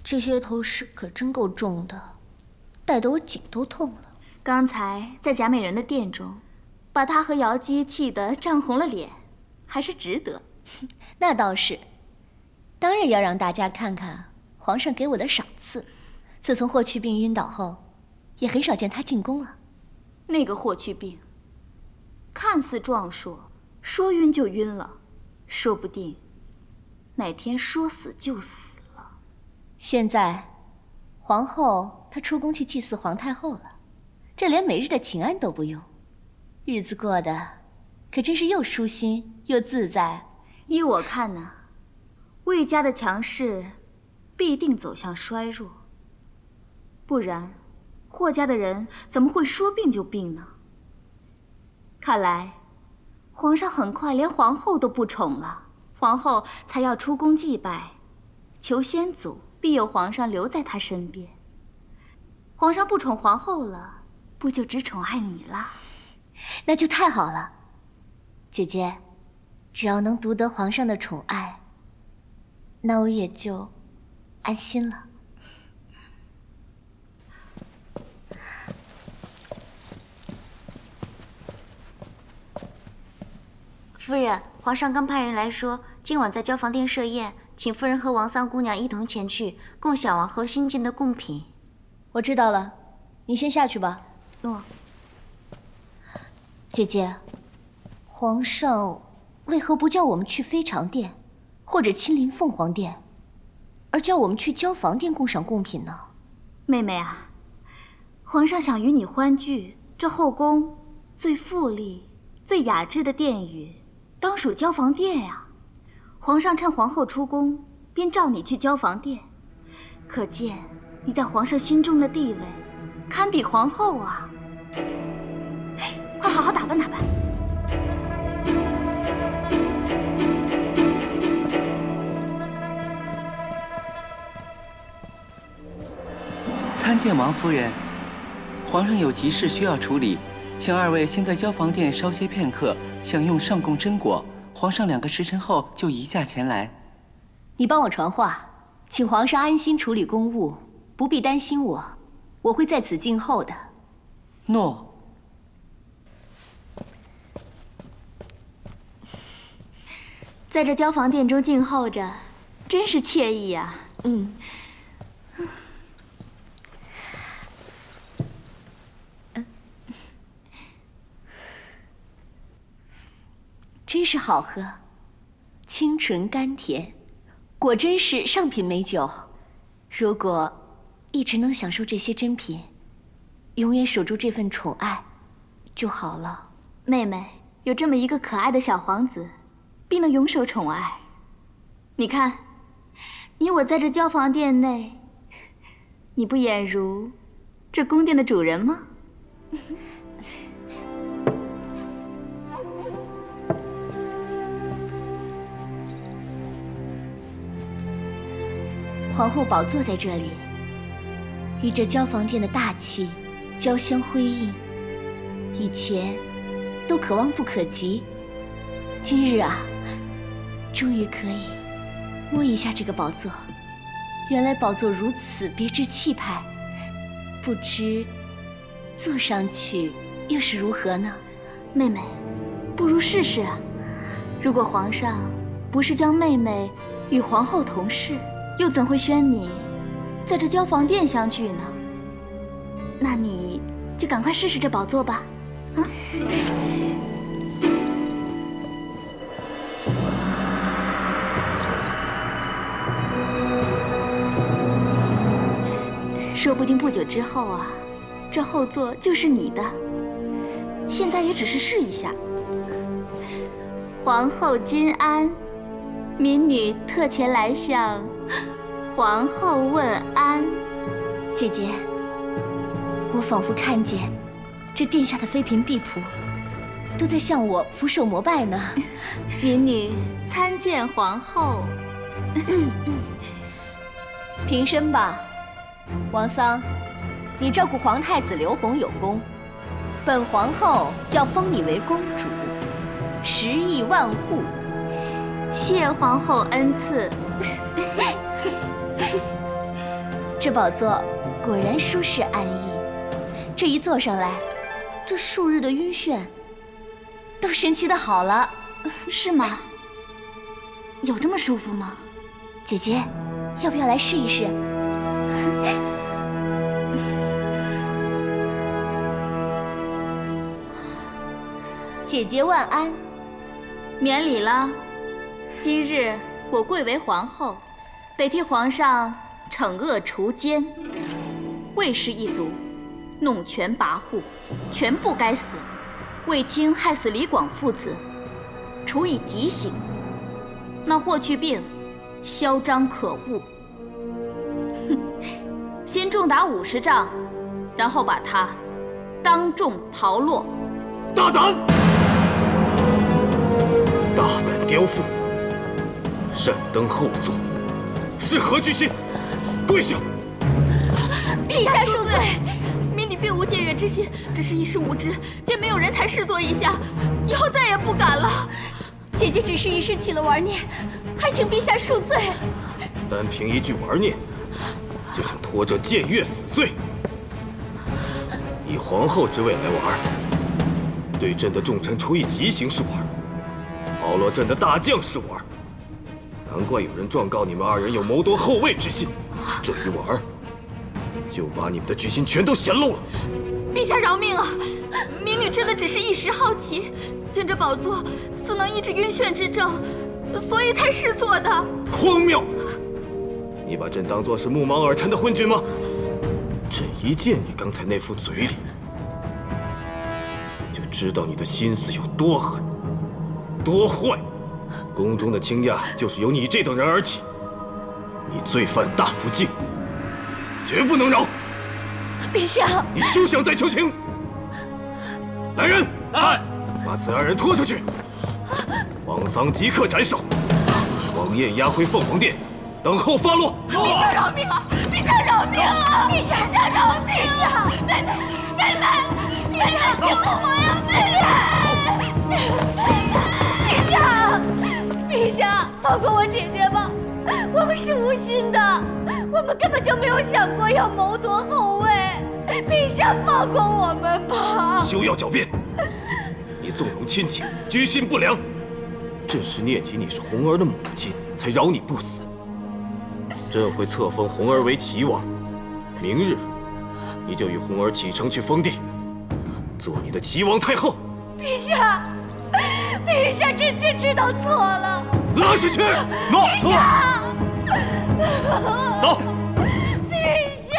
这些头饰可真够重的，戴得我颈都痛了。刚才在贾美人的店中，把她和瑶姬气得涨红了脸，还是值得。那倒是，当然要让大家看看皇上给我的赏赐。自从霍去病晕倒后，也很少见他进宫了。那个霍去病，看似壮硕，说晕就晕了，说不定哪天说死就死了。现在，皇后她出宫去祭祀皇太后了，这连每日的请安都不用，日子过得可真是又舒心又自在。依我看呢，魏家的强势必定走向衰弱，不然霍家的人怎么会说病就病呢？看来皇上很快连皇后都不宠了，皇后才要出宫祭拜，求先祖必有皇上留在他身边。皇上不宠皇后了，不就只宠爱你了？那就太好了，姐姐，只要能独得皇上的宠爱，那我也就安心了。夫人，皇上刚派人来说，今晚在交房殿设宴，请夫人和王三姑娘一同前去，共享王后新进的贡品。我知道了，你先下去吧。诺。姐姐，皇上为何不叫我们去飞长殿，或者亲临凤凰殿，而叫我们去交房殿共赏贡品呢？妹妹啊，皇上想与你欢聚，这后宫最富丽、最雅致的殿宇，当属交房殿呀。皇上趁皇后出宫，便召你去交房殿，可见你在皇上心中的地位，堪比皇后啊！快好好打扮打扮。参见王夫人，皇上有急事需要处理，请二位先在交房殿稍歇片刻，享用上贡珍果。皇上2个时辰后就移驾前来。你帮我传话，请皇上安心处理公务，不必担心我，我会在此静候的。诺。在这交房殿中静候着，真是惬意呀。真是好喝，清纯甘甜，果真是上品美酒。如果一直能享受这些珍品，永远守住这份宠爱就好了。妹妹有这么一个可爱的小皇子，必能永守宠爱。你看，你我在这交房殿内，你不俨如这宫殿的主人吗？皇后宝座在这里，与这交房殿的大气交相辉映，以前都可望不可及，今日啊，终于可以摸一下这个宝座。原来宝座如此别致气派，不知坐上去又是如何呢？妹妹，不如试试啊。如果皇上不是将妹妹与皇后同室，又怎会宣你在这交房殿相聚呢？那你就赶快试试这宝座吧，啊！说不定不久之后啊，这后座就是你的。现在也只是试一下。皇后金安，民女特前来向皇后问安。姐姐，我仿佛看见这殿下的妃嫔婢仆都在向我俯首膜拜呢。民女参见皇后。平身吧，王桑，你照顾皇太子刘弘有功，本皇后要封你为公主，10亿万户。谢皇后恩赐。这宝座果然舒适安逸，这一坐上来，这数日的晕眩都神奇的好了。是吗？有这么舒服吗？姐姐，要不要来试一试？姐姐万安。免礼了。今日我贵为皇后，得替皇上惩恶除奸。魏氏一族弄权跋扈，全部该死。卫青害死李广父子，处以极刑。那霍去病嚣张可恶，哼，先重打50杖，然后把他当众刨落。大胆！大胆刁妇！擅登后座，是何居心？跪下！陛下恕罪，民女并无僭越之心，只是一时无知，见没有人才试作一下，以后再也不敢了。姐姐只是一时起了玩念，还请陛下恕罪。单凭一句玩念，就想拖这僭越死罪？以皇后之位来玩，对朕的重臣处以极刑是玩，熬落朕的大将是玩，难怪有人状告你们二人有谋夺后位之心。这一玩，就把你们的居心全都显露了。陛下饶命啊！民女真的只是一时好奇，见这宝座似能医治晕眩之症，所以才试做的。荒谬！你把朕当作是目盲耳陈的昏君吗？朕一见你刚才那副嘴脸，就知道你的心思有多狠、多坏。宫中的倾轧就是由你这等人而起，你罪犯大不敬，绝不能饶。陛下，你休想再求情！来人，在，把此二人拖出去。王丧即刻斩首，王晏押回凤凰殿，等候发落。陛下饶命啊！陛下饶命啊！陛下饶命啊！妹妹，妹妹，妹妹，救我呀！妹妹，陛下，陛下，放过我姐姐吧，我们是无心的，我们根本就没有想过要谋夺后位。陛下，放过我们吧！休要狡辩！你纵容亲情，居心不良。朕是念及你是红儿的母亲，才饶你不死。朕会册封红儿为齐王，明日你就与红儿启程去封地，做你的齐王太后。陛下，陛下，臣妾知道错了。拉下去！陛下，走。陛下。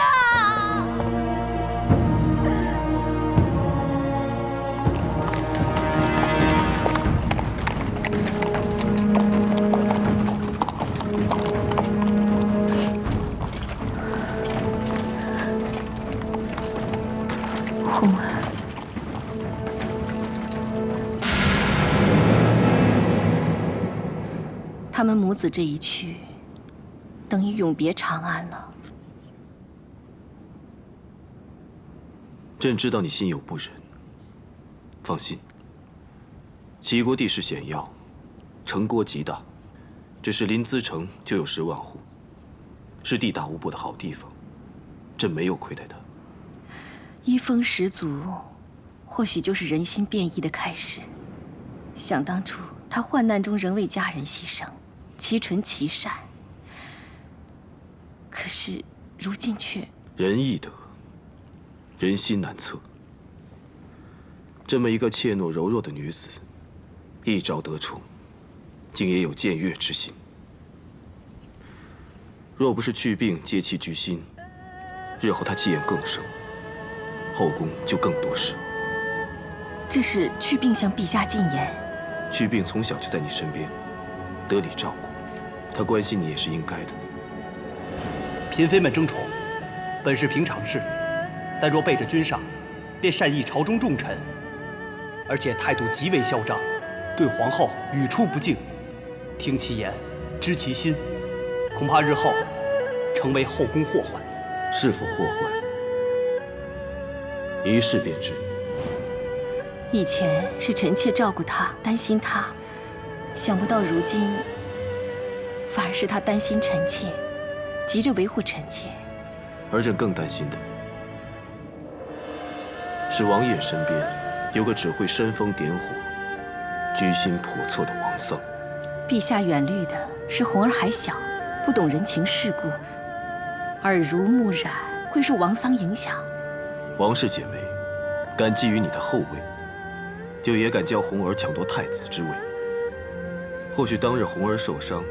红儿，他们母子这一去，等于永别长安了。朕知道你心有不忍，放心。齐国地势险要，城郭极大，只是临淄城就有10万户，是地大物博的好地方。朕没有亏待他。衣风十足，或许就是人心变异的开始。想当初，他患难中仍为家人牺牲，其纯其善。可是如今却……仁易得，人心难测。这么一个怯懦柔弱的女子，一朝得宠，竟也有僭越之心。若不是去病揭其居心，日后她气焰更盛，后宫就更多事。这是去病向陛下进言。去病从小就在你身边，得理照顾，他关心你也是应该的。嫔妃们争宠，本是平常事，但若背着君上，便擅议朝中重臣，而且态度极为嚣张，对皇后语出不敬。听其言，知其心，恐怕日后成为后宫祸患。是否祸患，一试便知。以前是臣妾照顾他，担心他，想不到如今反而是他担心臣妾，急着维护臣妾。而朕更担心的是王爷身边有个只会煽风点火、居心叵测的王丧。陛下远虑的是红儿还小，不懂人情世故，耳濡目染，会受王丧影响。王氏姐妹敢觊觎你的后位，就也敢教红儿抢夺太子之位。或许当日红儿受伤，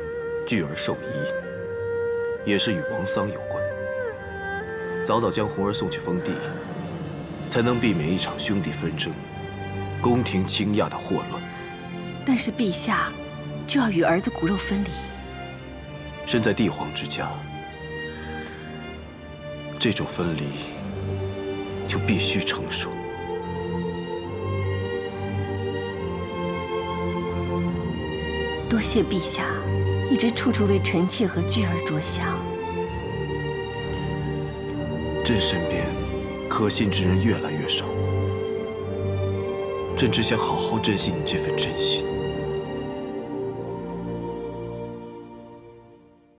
巨儿受疑，也是与王丧有关。早早将红儿送去封地，才能避免一场兄弟纷争、宫廷倾轧的祸乱。但是陛下就要与儿子骨肉分离。身在帝皇之家，这种分离就必须承受。多谢陛下，一直处处为臣妾和巨儿着想。朕身边可信之人越来越少，朕只想好好珍惜你这份真心。